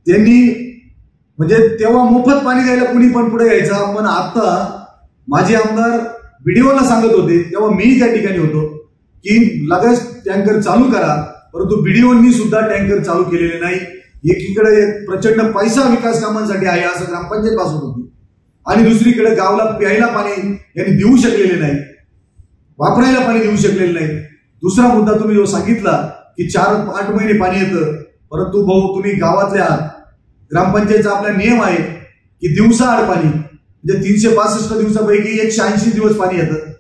त्यांनी म्हणजे तेव्हा मोफत पाणी द्यायला कुणी पण पुढे यायचा. पण आता माझे आमदार बीडीओला सांगत होते, तेव्हा मी त्या ठिकाणी होतो, की लगेच टँकर चालू करा, परंतु बीडीओनी सुद्धा टँकर चालू केलेले नाही. एकीकडे प्रचंड पैसा विकास कामांसाठी आहे असं ग्रामपंचायत पासून होती, आणि दुसरीकडे गावाला प्यायला पाणी यांनी देऊ शकलेले नाही, वापरायला पाणी देऊ शकलेले नाही. दुसरा मुद्दा तुम्ही जो सांगितला की 4-8 महिने पाणी येतं, परंतु भाऊ तुम्ही गावातल्या ग्रामपंचायतचा आपला नियम आहे की दिवसाआड पाणी, म्हणजे 365 दिवसापैकी 180 दिवस पाणी येतं.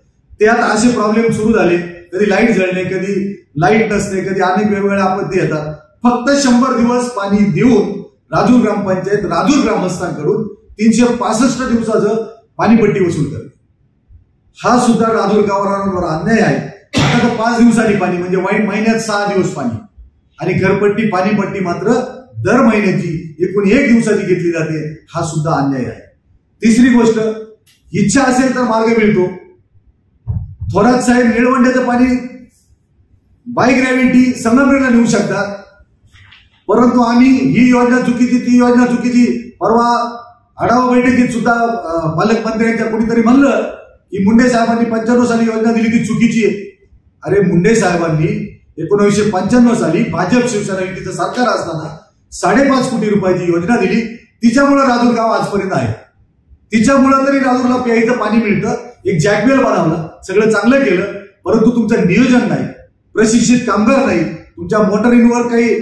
त्यात असे प्रॉब्लेम सुरू झाले, कधी लाईट जळणे, कधी लाईट नसते, कधी अनेक वेगवेगळ्या आपत्ती येतात. फक्त 100 दिवस पाणी देऊन राजूर ग्रामपंचायत राजूर ग्रामस्थांकडून 365 दिवसाचं पाणीपट्टी वसूल करते. हा सुद्धा राजूर गावरांवर अन्याय आहे. आता तर 5 दिवसांनी पाणी, म्हणजे वाईट महिन्यात 6 दिवस पाणी, आणि घरपट्टी पाणीपट्टी मात्र दर महिन्याची एकूण 1 दिवसाची घेतली जाते. हा सुद्धा अन्याय आहे. तिसरी गोष्ट, इच्छा असेल तर मार्ग मिळतो. थोरात साहेब निळवंड्याचं पाणी बाय ग्रॅव्हिटी संगमनेरला नेऊ शकतात, परंतु आम्ही ही योजना चुकीची, ती योजना चुकीची. परवा आढावा बैठकीत सुद्धा पालकमंत्र्यांच्या कोणीतरी म्हणलं की मुंडे साहेबांनी 95 साली योजना दिली ती चुकीची आहे. अरे मुंडे साहेबांनी 1995 साली भाजप शिवसेना युतीचं सरकार असताना 5.5 कोटी रुपयाची योजना दिली. तिच्यामुळे राजूर गाव आजपर्यंत आहे. तिच्यामुळे तरी राजूरला प्यायचं पाणी मिळतं. एक जॅकवेल बनवला, सगळं चांगलं केलं, परंतु तुमचं नियोजन नाही, प्रशिक्षित कामगार नाही, तुमच्या मोटरींवर काही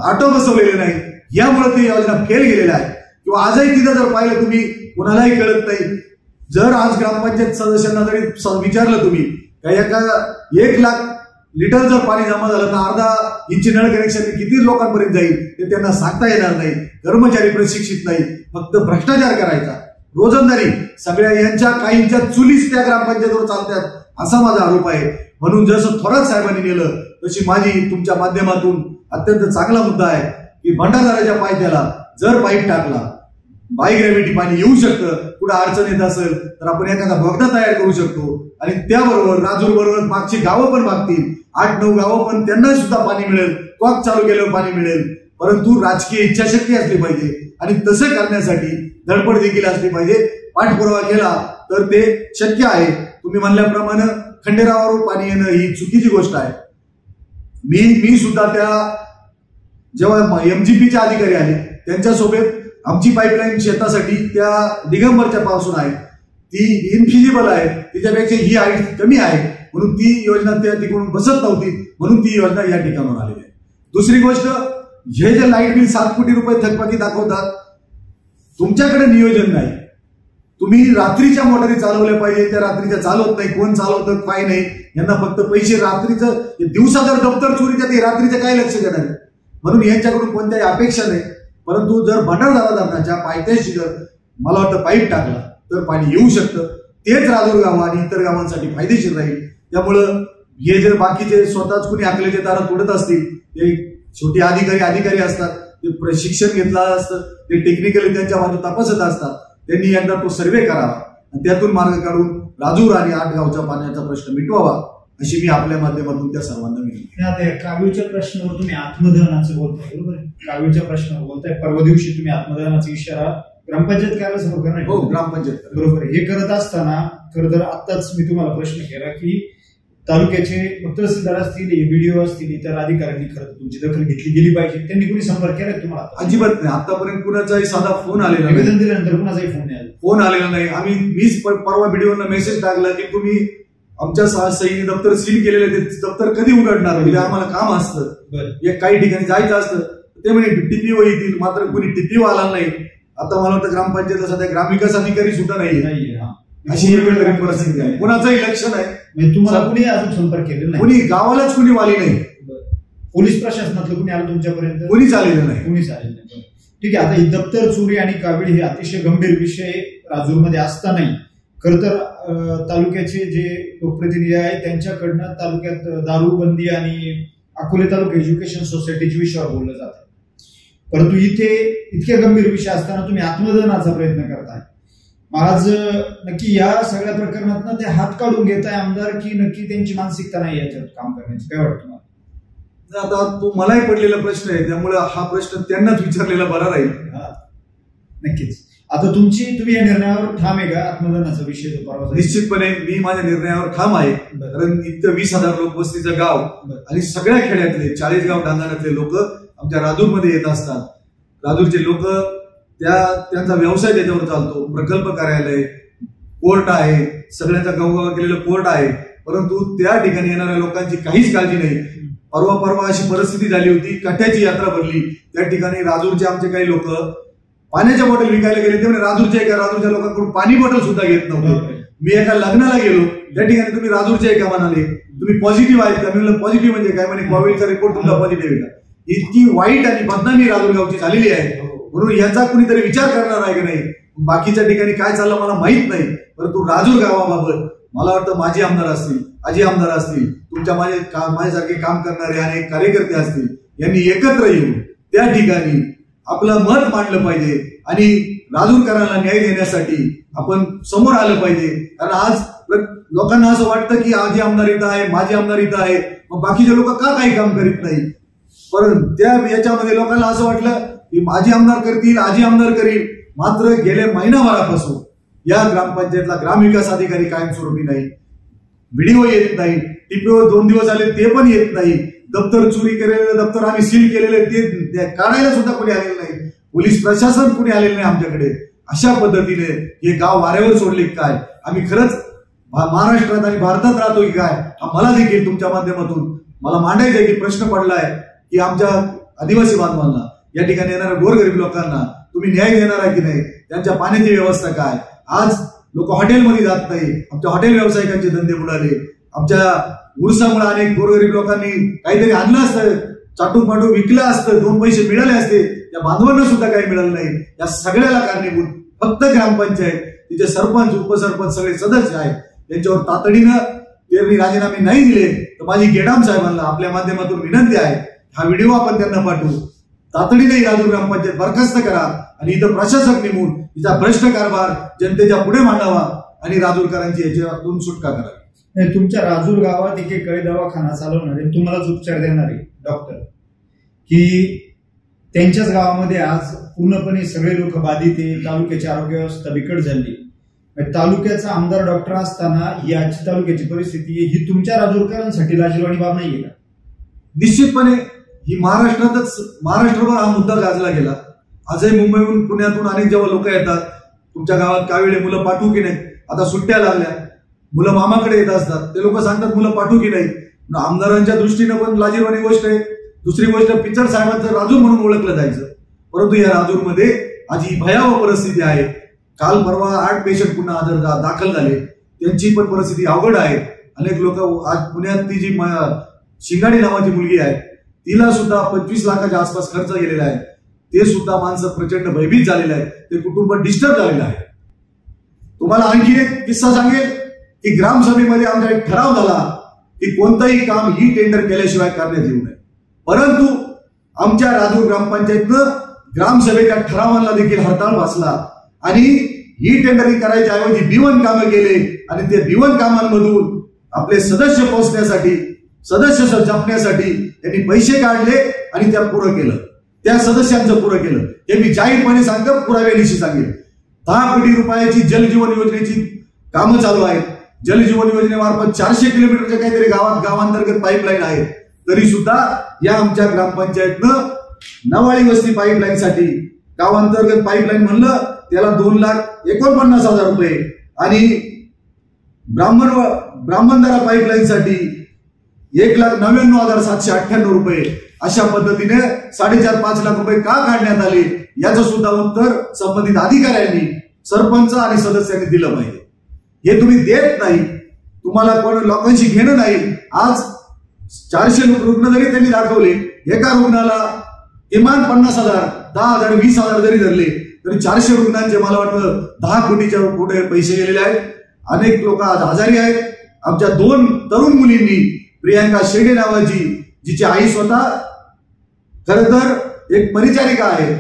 ऑटो बसवलेले नाही, यामुळे ती योजना फेल गेलेल्या आहे. किंवा आजही तिथं जर पाहिलं तुम्ही, कुणालाही कळत नाही. जर आज ग्रामपंचायत सदस्यांना जरी विचारलं तुम्ही एका 1 लाख लिटर जर पाणी जमा झालं तर 1/2 इंची नळ कनेक्शन किती लोकांपर्यंत जाईल ते त्यांना सांगता येणार नाही. कर्मचारी प्रशिक्षित नाही, फक्त भ्रष्टाचार करायचा. रोजंदारी सगळ्या यांच्या काहींच्या चुलीच त्या ग्रामपंचायतीवर चालतात असा माझा आरोप आहे. म्हणून जसं थोरात साहेबांनी नेलं तशी माझी तुमच्या माध्यमातून अत्यंत चांगला मुद्दा आहे की भंडारदाराच्या पायथ्याला जर पाईप टाकला बाय ग्रॅव्हिटी पाणी येऊ शकतं. कुठं अडचण येत असेल तर आपण एखादा बोगदा तयार करू शकतो आणि त्याबरोबर राजूर बरोबर मागची गावं पण मागतील, 8-9 गावं पण त्यांना सुद्धा पाणी मिळेल, कॉक चालू केल्यावर पाणी मिळेल. परंतु राजकीय इच्छाशक्ती असली पाहिजे आणि तसं करण्यासाठी धडपड देखील असली पाहिजे. पाठपुरावा केला तर ते शक्य आहे. तुम्ही म्हणल्याप्रमाणे खंडेरावावर पाणी येणं ही चुकीची गोष्ट आहे. मी सुद्धा त्या जेव्हा MGPचे अधिकारी आले त्यांच्यासोबत आमची पाईपलाईन शेतासाठी त्या दिगंबरच्या पासून आहे ती इनफिजिबल आहे, तिच्यापेक्षा ही हाईट कमी आहे म्हणून ती योजना त्या ठिकाणून बसत नव्हती म्हणून ती योजना या ठिकाणावर आलेली आहे. दुसरी गोष्ट, हे जे लाईट बिल 7 कोटी रुपये थकबाकी दाखवतात, तुमच्याकडे नियोजन नाही. तुम्ही रात्रीच्या मोटारी चालवल्या पाहिजे, त्या रात्रीच्या चालवत नाही. कोण चालवतं काय नाही, यांना फक्त पैसे रात्रीचं दिवसा जर दप्तर चोरीच्या ते रात्रीचं काय लक्ष देणार आहे. म्हणून यांच्याकडून कोणत्याही अपेक्षा नाही. परंतु जर भंडारदरा धरणाच्या पायथ्याशी जर मला वाटतं पाईप टाकला तर पाणी येऊ शकतं. तेच राजूर गाव आणि इतर गावांसाठी फायदेशीर राहील. त्यामुळं हे जर बाकीचे स्वतःच कुणी आकलेचे दारा तोडत असतील, ते छोटे अधिकारी असतात, ते प्रशिक्षण घेतलं असतं, ते टेक्निकली त्यांच्या बाजू तपासत असतात. त्यांनी एकदा तो सर्वे करावा आणि त्यातून मार्ग काढून राजूर आणि 8 गावच्या पाण्याचा प्रश्न मिटवावा अशी मी आपल्या माध्यमातून त्या सर्वांना विनंती. आता कावीळच्या प्रश्नावर तुम्ही आत्मदहनाचं बोलताय, बरोबर? कावीळच्या प्रश्नावर बोलताय. परवा दिवशी तुम्ही आत्मदहनाचा इशारा ग्रामपंचायत कार्यालयासमोर करणार, हो ग्रामपंचायत, बरोबर. हे करत असताना खरं तर आत्ताच मी तुम्हाला प्रश्न केला की तालुक्याचे तहसीलदार असतील, BDO असतील, इतर अधिकाऱ्यांनी खरं तुमची दखल घेतली गेली पाहिजे. त्यांनी कोणी संपर्क केला तुम्हाला? अजिबात नाही. आतापर्यंत कुणाचाही साधा फोन आलेला नाही. निवेदन दिल्यानंतर कुणाचाही फोन आलेला नाही. मीच परवा BDOना मेसेज टाकला की तुम्ही आमच्या सही दप्तर सील केलेले ते दप्तर कधी उघडणार, म्हणजे आम्हाला काम असतं, काही ठिकाणी जायचं असतं. ते म्हणजे TPO येतील, मात्र कोणी TPO आला नाही. आता मला वाटतं ग्रामपंचायत सध्या ग्रामविकास अधिकारी सुद्धा नाही, अशी परिस्थिती आहे. कुणाचंही लक्ष नाही. तुम्हाला कुणी अजून संपर्क केलेला नाही? कुणी गावालाच कुणी वाली नाही. पोलीस प्रशासनातलं कुणी आलं तुमच्यापर्यंत? कुणीच आलेलं नाही. कुणीच आलेलं नाही. ठीक आहे. आता ही दप्तर चोरी आणि कावीळ हे अतिशय गंभीर विषय राजूरमध्ये असतानाही खरं तर तालुक्याचे जे लोकप्रतिनिधी आहेत त्यांच्याकडनं तालुक्यात दारूबंदी आणि अकोले तालुका एज्युकेशन सोसायटीच्या विषयावर बोललं जातं. परंतु इथे इतके गंभीर विषय असताना तुम्ही आत्मदहनाचा प्रयत्न करताय. आज नक्की या सगळ्या प्रकरणात ते हात काढून घेत आहे आमदार, की नक्की त्यांची मानसिकता नाही याच्यात काम करण्याची? काय वाटतं तुम्हाला? आता तो मलाही पडलेला प्रश्न आहे, त्यामुळे हा प्रश्न त्यांनाच विचारलेला बरा राहील. नक्कीच. आता तुम्ही या निर्णयावर ठाम आहे का? आत्मदहनाचा विषय जो परवा? निश्चितपणे मी माझ्या निर्णयावर ठाम आहे. कारण इतकं 20,000 लोकवस्तीचं गाव आणि सगळ्या खेड्यातले 40 गाव डांगाण्यातले लोक आमच्या राजूरमध्ये येत असतात. राजूरचे लोक त्यांचा व्यवसाय त्याच्यावर चालतो. प्रकल्प कार्यालय, कोर्ट आहे, सगळ्यांचा गावगाव केलेलं कोर्ट आहे. परंतु त्या ठिकाणी येणाऱ्या लोकांची काहीच काळजी नाही. परवा अशी परिस्थिती झाली होती, कट्याची यात्रा भरली. त्या ठिकाणी राजूरचे आमचे काही लोक पाण्याच्या बॉटल विकायला गेले, ते राजूरच्या लोकांकडून पाणी बॉटल सुद्धा घेत नव्हते. मी एका लग्नाला गेलो, त्या ठिकाणी तुम्ही राजूरच्या एका म्हणाले तुम्ही पॉझिटिव्ह आहेत का? मी म्हणलं पॉझिटिव्ह म्हणजे काय? म्हणे कोविडचा रिपोर्ट तुमचा पॉझिटिव्ह आहे का? इतकी वाईट आणि बदनामी राजूर गावची झालेली आहे. म्हणून याचा कुणीतरी विचार करणार आहे की नाही? बाकीच्या ठिकाणी काय चाललं मला माहित नाही. परंतु राजूर गावाबाबत मला वाटतं माझे आमदार असतील, आजी आमदार असतील, तुमच्या माझ्यासारखे काम करणारे अनेक कार्यकर्ते असतील, यांनी एकत्र येऊन त्या ठिकाणी आपलं मत मांडलं पाहिजे आणि राजूरकरांना न्याय देण्यासाठी आपण समोर आलं पाहिजे. कारण आज लोकांना असं वाटतं की आजी आमदार इथं आहे, माझी आमदार इथं आहे, मग बाकीचे लोक का काही काम करीत नाही. परंतु त्या याच्यामध्ये लोकांना असं वाटलं की माझी आमदार करतील, आजी आमदार करील. मात्र गेल्या महिनाभरापासून या ग्रामपंचायतला ग्रामविकास अधिकारी कायमस्वरूपी नाही, BDO येत नाही, TPO 2 दिवस आले ते पण येत नाही, दप्तर चोरी केलेलं दप्तर आम्ही सील केलेले ते काढायला सुद्धा कोणी आलेलं नाही, पोलीस प्रशासन कोणी आलेलं नाही आमच्याकडे. अशा पद्धतीने हे गाव वाऱ्यावर सोडले काय? आम्ही खरंच महाराष्ट्रात आणि भारतात राहतो की काय? मला देखील तुमच्या माध्यमातून मला मांडायचं आहे की प्रश्न पडलाय की आमच्या आदिवासी बांधवांना, या ठिकाणी येणाऱ्या गोरगरीब लोकांना तुम्ही न्याय देणार आहे की नाही? त्यांच्या पाण्याची व्यवस्था काय? आज लोक हॉटेलमध्ये जात नाही, आमच्या हॉटेल व्यावसायिकांचे धंदे बुडाले. आमच्या उरसामुळे अनेक गोरगरीब लोकांनी काहीतरी आणलं असतं, चाटून पाटून विकलं असतं, 2 पैसे मिळाले असते, त्या बांधवांना सुद्धा काही मिळालं नाही. या सगळ्याला कारणीभूत फक्त ग्रामपंचायत, तिचे सरपंच उपसरपंच सगळे सदस्य आहेत, त्यांच्यावर तातडीनं त्यांनी राजीनामे नाही दिले तर माझी गेडाम साहेबांना आपल्या माध्यमातून विनंती आहे, हा व्हिडिओ आपण त्यांना पाठवू, तातडीने राजूर ग्रामपंचायत बरखास्त करा आणि इथं प्रशासक नेमून तिचा भ्रष्ट कारभार जनतेच्या पुढे मांडावा आणि राजूरकरांची याच्यातून सुटका करावी. तुमच्या राजूर गावात एकेकाळी दवाखाना चालवणारे, तुम्हालाच उपचार देणारे डॉक्टर, की त्यांच्याच गावामध्ये आज पूर्णपणे सगळे लोक बाधित आहे, तालुक्याची आरोग्य व्यवस्था बिकट झाली. तालुक्याचा आमदार डॉक्टर असताना ही आजची तालुक्याची परिस्थिती ही तुमच्या राजूरकरांसाठी लाजिरवाणी बाब नाहीये का? निश्चितपणे ही महाराष्ट्रभर हा मुद्दा गाजला गेला. आजही मुंबईहून पुण्यातून अनेक जेव्हा लोक येतात, तुमच्या गावात काही वेळे मुलं पाठवू की नाही, आता सुट्ट्या लागल्या, मुलं मामाकडे येत असतात, ते लोक सांगतात मुलं पाठवू की नाही. आमदारांच्या दृष्टीनं पण लाजिरवाणी गोष्ट आहे. दुसरी गोष्ट, पिचड साहेबांचं राजूर म्हणून ओळखलं जायचं, परंतु या राजूरमध्ये आज ही भयावह परिस्थिती आहे. काल परवा 8 पेशंट पुन्हा दाखल झाले, त्यांची पण परिस्थिती अवघड आहे. अनेक लोक आज पुण्यात ती जी शिंगाडी नावाची मुलगी आहे, तिला सुद्धा 25 लाखाच्या आसपास खर्च गेलेला आहे. ते सुद्धा माणसं प्रचंड भयभीत झालेले आहे, ते कुटुंब डिस्टर्ब झालेलं आहे. तुम्हाला आणखी एक किस्सा सांगेल की ग्रामसभेमध्ये आमचा एक ठराव झाला की कोणतंही काम ही टेंडर केल्याशिवाय करण्यात येऊ नये, परंतु आमच्या राजूर ग्रामपंचायतनं ग्रामसभेच्या ठरावांना देखील हरताळ बसला आणि ही टेंडरिंग करायच्या ऐवजी B1 कामं केले आणि ते B1 कामांमधून आपले सदस्य पोहोचण्यासाठी, सदस्य जपण्यासाठी त्यांनी पैसे काढले आणि त्या पुरं केलं, त्या सदस्यांचं पुरं केलं. हे मी जाहीरपणे सांगतो, पुराव्यानिशी सांगेल. 10 कोटी रुपयाची जलजीवन योजनेची कामं चालू आहेत. जलजीवन योजनेमार्फत 400 किलोमीटरच्या काहीतरी गावांतर्गत पाईपलाईन आहे. तरी सुद्धा या आमच्या ग्रामपंचायतनं नवाळी वस्ती पाईपलाईनसाठी, गावांतर्गत पाईपलाईन म्हणलं त्याला 2,49,000 रुपये आणि ब्राह्मणदारा पाईपलाईनसाठी 1,99,798 रुपये, अशा पद्धतीने 4.5 लाख रुपये का काढण्यात आले याचं सुद्धा उत्तर संबंधित अधिकाऱ्यांनी, सरपंच आणि सदस्यांनी दिलं पाहिजे. हे तुम्ही देत नाही, तुम्हाला कोण लोकांशी घेणं नाही. आज 400 रुग्ण जरी त्यांनी दाखवले, एका रुग्णाला किमान 50,000, 10,000, 20,000 जरी धरले तरी 400 रुग्णांचे मला वाटतं 10 कोटीच्या पुढे पैसे गेलेले आहेत. अनेक लोक आज आजारी आहेत. आमच्या 2 तरुण मुलींनी, प्रियांका शेडे नावाची, जिची आई स्वतः खरं तर एक परिचारिका आहे,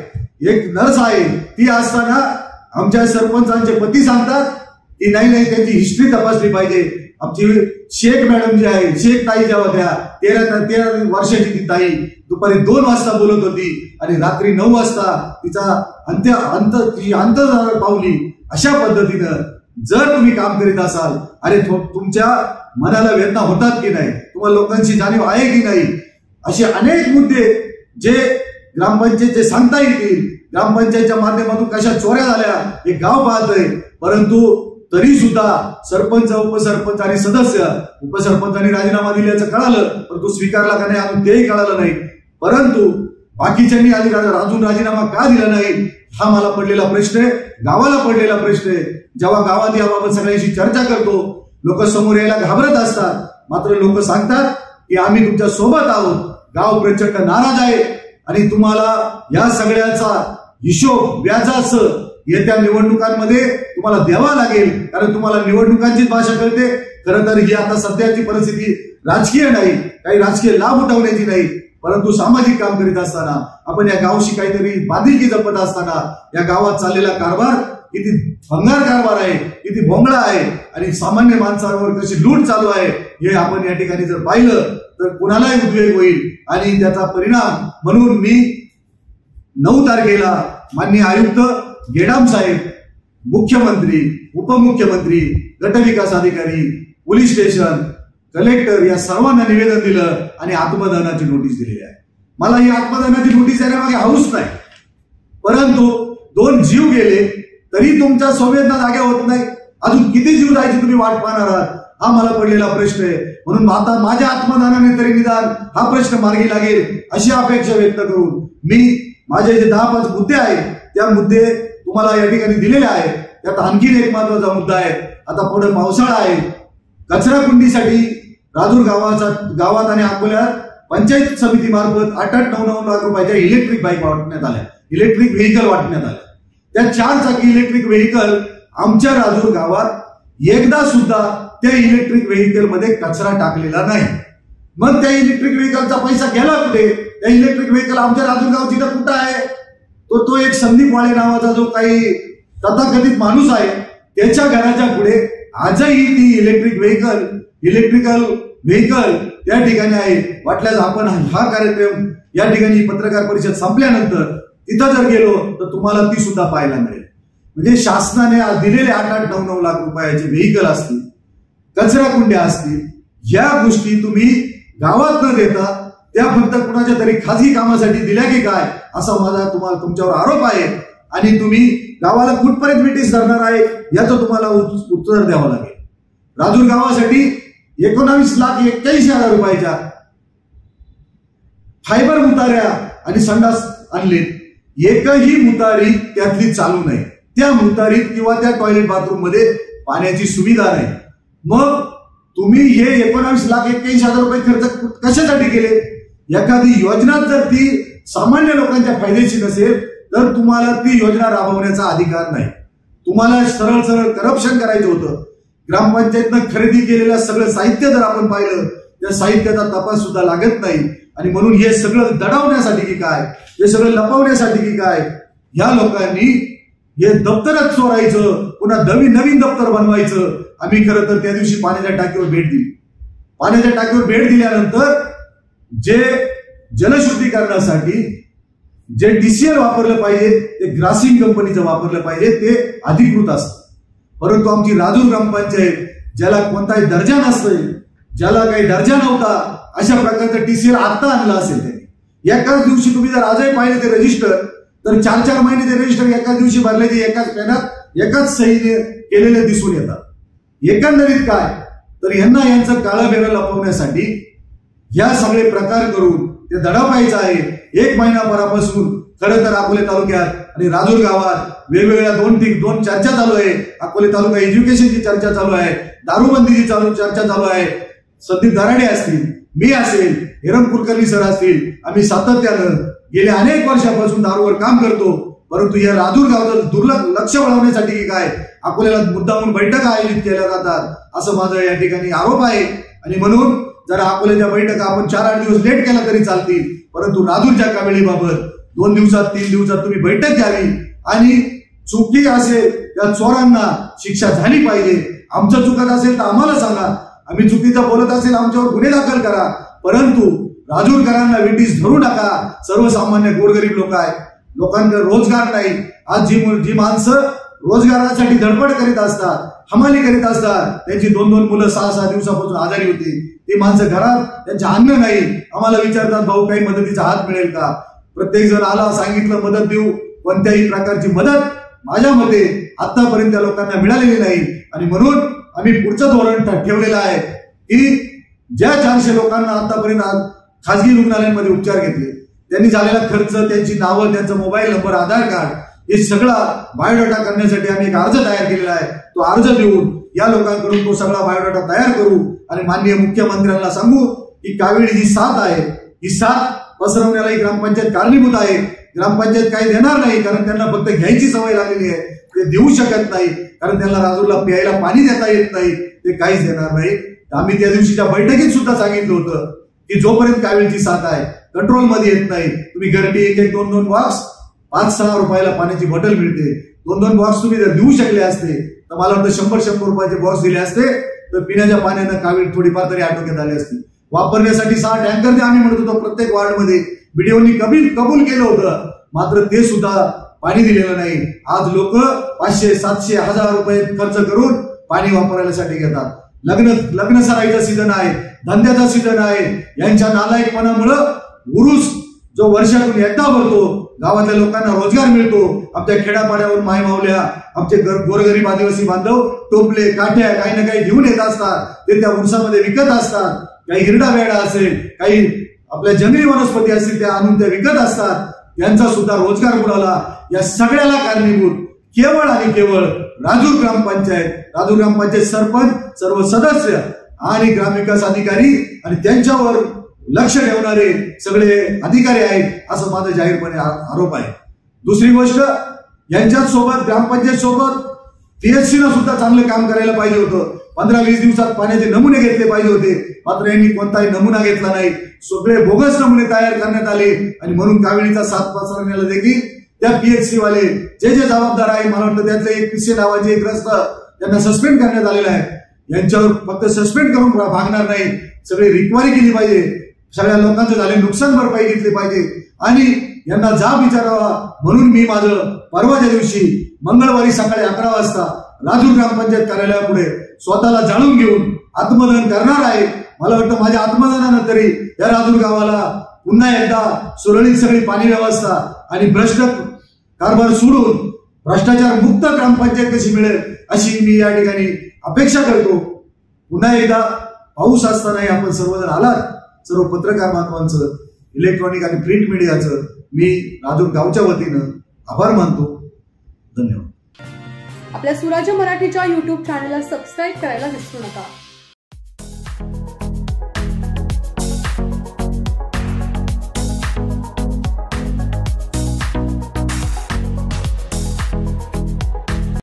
एक नर्स आहे, ती असताना आमच्या सरपंचांचे पती सांगतात की नाही त्यांची हिस्ट्री तपासली पाहिजे. आमची शेख मॅडम जी आहे, शेख ताई जेव्हा त्या 13 वर्षाची ती ताई दुपारी 2 वाजता बोलत होती आणि रात्री 9 वाजता तिचा अंत पावली. अशा पद्धतीनं जर तुम्ही काम करीत असाल, अरे तुमच्या मनाला वेदना होतात की नाही, तुम्हाला लोकांची जाणीव आहे की नाही, असे अनेक मुद्दे जे ग्रामपंचायतचे सांगता येतील. ग्रामपंचायतच्या माध्यमातून कशा चोऱ्या झाल्या हे गाव पाहतोय, परंतु तरी सुद्धा सरपंच, उपसरपंच आणि सदस्य, उपसरपंचांनी राजीनामा दिल्याचं कळालं, परंतु स्वीकारला का नाही अजून तेही कळालं नाही. परंतु बाकीच्यांनी अजून राजीनामा का दिला नाही हा मला पडलेला प्रश्न आहे, गावाला पडलेला प्रश्न आहे. जेव्हा गावात याबाबत सगळ्यांशी चर्चा करतो, लोक समोर यायला घाबरत असतात, मात्र लोक सांगतात की आम्ही तुमच्या सोबत आहोत. गाव प्रचंड नाराज आहे आणि तुम्हाला या सगळ्याचा हिशोब व्याजाचं येत्या निवडणुकांमध्ये तुम्हाला द्यावा लागेल, कारण तुम्हाला निवडणुकांचीच भाषा कळते. खरं तर ही आता सध्याची परिस्थिती राजकीय नाही, काही राजकीय लाभ उठवण्याची नाही, परंतु सामाजिक काम करीत असताना, आपण या गावशी काहीतरी बांधिलकी जपत असताना या गावात चाललेला कारभार किती भंगार कारभार आहे, किती भोंगळा आहे आणि सामान्य माणसांवर कशी लूट चालू आहे हे आपण या ठिकाणी जर पाहिलं तर कुणालाही उद्वेग होईल. आणि त्याचा परिणाम म्हणून मी 9 तारखेला माननीय आयुक्त गेडाम साहेब, मुख्यमंत्री, उपमुख्यमंत्री, गटविकास अधिकारी, पोलीस स्टेशन, कलेक्टर या सर्वांना निवेदन दिलं आणि आत्मदहनाची नोटीस दिलेली आहे. मला ही आत्मदहनाची नोटीस देण्यामागे हौस नाही, परंतु 2 जीव गेले तरी तुमच्या संवेदना जाग्या होत नाही. अजून किती जीव जायची तुम्ही वाट पाहणार आहात हा मला पडलेला प्रश्न आहे. म्हणून आता माझ्या आत्मदानाने तरी निदान हा प्रश्न मार्गी लागेल अशी अपेक्षा व्यक्त करून मी माझे जे 10-5 मुद्दे आहेत त्या मुद्दे तुम्हाला या ठिकाणी दिलेले आहेत. त्यात आणखीन एक महत्वाचा मुद्दा आहे. आता पुढे पावसाळा आहे, कचरा कुंडीसाठी राजूर गावात आणि अकोल्यात पंचायत समिती मार्फत 8-9 लाख रुपयाच्या इलेक्ट्रिक बाईक वाटण्यात आल्या, इलेक्ट्रिक व्हेकल वाटण्यात आल्या. त्या 4 चाकी इलेक्ट्रिक व्हेकल आमच्या राजूर गावात एकदा सुद्धा त्या इलेक्ट्रिक व्हेकल मध्ये कचरा टाकलेला नाही. मग त्या इलेक्ट्रिक व्हेकलचा पैसा गेला कुठे? त्या इलेक्ट्रिक व्हेकल आमच्या राजूर गावची तर कुठं आहे? तो एक संदीप वाळे नावाचा जो काही तथाकथित माणूस आहे त्याच्या घराच्या पुढे आजही ती इलेक्ट्रिकल व्हेकल त्या ठिकाणी आहे. वाटल्यास आपण हा कार्यक्रम या ठिकाणी पत्रकार परिषद संपल्यानंतर तिथं जर गेलो तर तुम्हाला ती सुद्धा पाहायला मिळेल. म्हणजे शासनाने दिलेले 8-8, 9-9 लाख रुपयाचे व्हेकल असतील, कचरा कुंड्या असतील, या गोष्टी तुम्ही गावात न देता त्या फक्त कुणाच्या तरी खाजगी कामासाठी दिल्या की काय असा माझा तुम्हाला तुमच्यावर आरोप आहे. आणि तुम्ही गावाला कुठपर्यंत मिटीस धरणार आहे याचं तुम्हाला उत्तर द्यावं लागेल. राजूर गावासाठी 19,81,000 रुपयाच्या फायबर मुताऱ्या आणि संडास आणलेत. एकही मुतारी त्यातली चालू नाही. त्या मुतारीत किंवा त्या टॉयलेट बाथरूम मध्ये पाण्याची सुविधा नाही. मग तुम्ही हे 19,81,000 रुपये खर्च कशासाठी केले? एखादी योजना जर ती सामान्य लोकांच्या फायद्याची नसेल तर तुम्हाला ती योजना राबवण्याचा अधिकार नाही. तुम्हाला सरळ करप्शन करायचं होतं. ग्रामपंचायतनं खरेदी केलेलं सगळं साहित्य जर आपण पाहिलं त्या साहित्याचा तपास सुद्धा लागत नाही. आणि म्हणून हे सगळं दडवण्यासाठी की काय, हे सगळं लपवण्यासाठी की काय, ह्या लोकांनी हे दप्तरच चोरायचं, पुन्हा नवीन दप्तर बनवायचं. आम्ही खरं तर त्या दिवशी पाण्याच्या टाकीवर भेट दिली. पाण्याच्या टाकीवर भेट दिल्यानंतर जे जलशुद्धीकरणासाठी जे DCL वापरलं पाहिजे ते ग्रासिंग कंपनीचं वापरलं पाहिजे, ते अधिकृत असतं. परंतु आमची राजूर ग्रामपंचायत ज्याला कोणताही दर्जा नसेल, ज्याला काही दर्जा नव्हता, अशा प्रकारचं DCL आता आणलं असेल त्यांनी. एकाच दिवशी तुम्ही जर आजही पाहिले ते रजिस्टर तर 4-4 महिने ते रजिस्टर एकाच दिवशी भरले, ते एकाच पेनात एकाच सहीने केलेले दिसून येतात. एकंदरीत काय तर यांचं काळं बेरं लपवण्यासाठी या सगळे प्रकार करून ते दडपायचं आहे. 1 महिनाभरापासून खरं तर अकोले तालुक्यात आणि राजूर गावात वेगवेगळ्या दोन चर्चा चालू आहे. अकोले तालुका एज्युकेशनची चर्चा चालू आहे, दारूबंदीची चर्चा चालू आहे. संदीप दराडे असतील, मी असेल, हिरम कुलकर्णी सर असतील, आम्ही सातत्यानं गेल्या अनेक वर्षापासून दारूवर काम करतो. परंतु या राजूर गावाचं लक्ष वळवण्यासाठी काय अकोल्याला मुद्दामून बैठका आयोजित केल्या जातात असं माझं या ठिकाणी आरोप आहे. आणि म्हणून जरा अकोल्याच्या बैठका आपण 4-8 दिवस लेट केला तरी चालतील, परंतु राजूरच्या कावेळीबाबत 2 दिवसात 3 दिवसात तुम्ही बैठक घ्यावी आणि चुकी असेल त्या चोरांना शिक्षा झाली पाहिजे. आमचं चुकत असेल तर आम्हाला सांगा, आम्ही चुकीचं बोलत असेल आमच्यावर गुन्हे दाखल करा, परंतु राजूरकरांना विटीस धरू नका. सर्वसामान्य गोरगरीब लोक आहेत, लोकांकडे रोजगार नाही. आज जी माणसं रोजगारासाठी धडपड करीत असतात, हमाली करीत असतात, त्यांची 2-2 मुलं 6-6 दिवसापासून आजारी होती. ती माणसं घरात त्यांचे अन्न नाही. आम्हाला विचारतात, भाऊ काही मदतीचा हात मिळेल का? प्रत्येक जण आला, सांगितलं मदत देऊ. कोणत्याही प्रकारची मदत माझ्या मते आतापर्यंत त्या लोकांना मिळालेली नाही. आणि म्हणून आम्ही पुढचं धोरण ठेवलेलं आहे की ज्या 400 लोकांना आतापर्यंत खासगी रुग्णालयांमध्ये उपचार घेतले त्यांनी झालेला खर्च, त्यांची नावं, त्यांचा मोबाईल नंबर, आधार कार्ड हे सगळा बायोडाटा करण्यासाठी आम्ही एक अर्ज तयार केलेला आहे. तो अर्ज देऊन या लोकांकडून तो सगळा बायोडाटा तयार करू आणि माननीय मुख्यमंत्र्यांना सांगू की कावेळी ही साथ आहे, ही साथ पसरवण्याला ही ग्रामपंचायत कारणीभूत आहे. ग्रामपंचायत काही देणार नाही कारण त्यांना फक्त घ्यायची सवय लागलेली आहे. ते देऊ शकत नाही कारण त्यांना राजूरला प्यायला पाणी देता येत नाही, ते काहीच देणार नाही. आम्ही त्या दिवशीच्या बैठकीत सुद्धा सांगितलं होतं की जोपर्यंत कावेळीची साथ आहे, कंट्रोलमध्ये येत नाही, तुम्ही घरटी 1-2 बॉक्स 5-6 रुपयाला पाण्याची बॉटल मिळते, 2-2 बॉक्स तुम्ही जर देऊ शकले असते तर मला वाटतं 100-100 रुपयाचे बॉक्स दिले असते तर पिण्याच्या पाण्यानं कावेळी थोडीफार तरी आटोक्यात आली असते. वापरण्यासाठी 6 टँकर आम्ही म्हणत होतो प्रत्येक वार्डमध्ये, बीडीओनी कबूल केलं होतं, मात्र ते सुद्धा पाणी दिलेलं नाही. आज लोक 500, 700, 1000 रुपये खर्च करून पाणी वापरायसाठी घेतात. लग्न सराईचा सीझन आहे, धंद्याचा सीझन आहे. यांच्या नालायकपणामुळं उरूस जो वर्षातून एकदा भरतो, गावातल्या लोकांना रोजगार मिळतो. आमच्या खेड्यापाड्यावर माय मावल्या, आमचे गोरगरीब आदिवासी बांधव टोपले काठ्या काही ना काही घेऊन येत असतात, ते त्या उरसामध्ये विकत असतात. काही हिरडा वेडा असेल, काही आपल्या जंगली वनस्पती असतील त्या आणून त्या विकत असतात. यांचा सुद्धा रोजगार बुडाला. या सगळ्याला कारणीभूत केवळ आणि केवळ राजूर ग्रामपंचायत सरपंच, सर्व सदस्य आणि ग्रामविकास अधिकारी आणि त्यांच्यावर लक्ष ठेवणारे सगळे अधिकारी आहेत असं माझा जाहीरपणे आरोप आहे. दुसरी गोष्ट, यांच्याच सोबत ग्रामपंचायत सोबत PHC न सुद्धा चांगलं काम करायला पाहिजे होतं. 15-20 दिवसात पाण्याचे नमुने घेतले पाहिजे होते, मात्र यांनी कोणताही नमुना घेतला नाही. सगळे बोगस नमुने तयार करण्यात आले आणि म्हणून कावेरीचा सात पसरण्याला देखील त्या PHC वाले जे जबाबदार आहे, मला वाटतं त्यातले एक पिसे नावाचे एक रस्ता त्यांना सस्पेंड करण्यात आलेला आहे. यांच्यावर फक्त सस्पेंड करून भागणार नाही, सगळी रिक्वायरी केली पाहिजे, सगळ्या लोकांचं झाले नुकसान भरपाई घेतली पाहिजे आणि यांना जाब विचारावा. म्हणून मी माझं परवाच्या दिवशी मंगळवारी सकाळी 11 वाजता राजूर ग्रामपंचायत कार्यालयापुढे स्वतःला जाळून घेऊन आत्मदहन करणार आहे. मला वाटतं माझ्या आत्मदहनानं तरी या राजूर गावाला पुन्हा एकदा सुरळीत सगळी पाणी व्यवस्था आणि भ्रष्ट कारभार सोडून भ्रष्टाचार मुक्त ग्रामपंचायत कशी मिळेल अशी मी या ठिकाणी अपेक्षा करतो. पुन्हा एकदा पाऊस असतानाही आपण सर्वजण आलात, सर्व पत्रकार बांधवांचं, इलेक्ट्रॉनिक आणि प्रिंट मीडियाचं मी राजूर गावच्या वतीनं आभार मानतो. धन्यवाद. आपल्या सुराज्य मराठीच्या YouTube चॅनलला सबस्क्राईब करायला विसरू नका.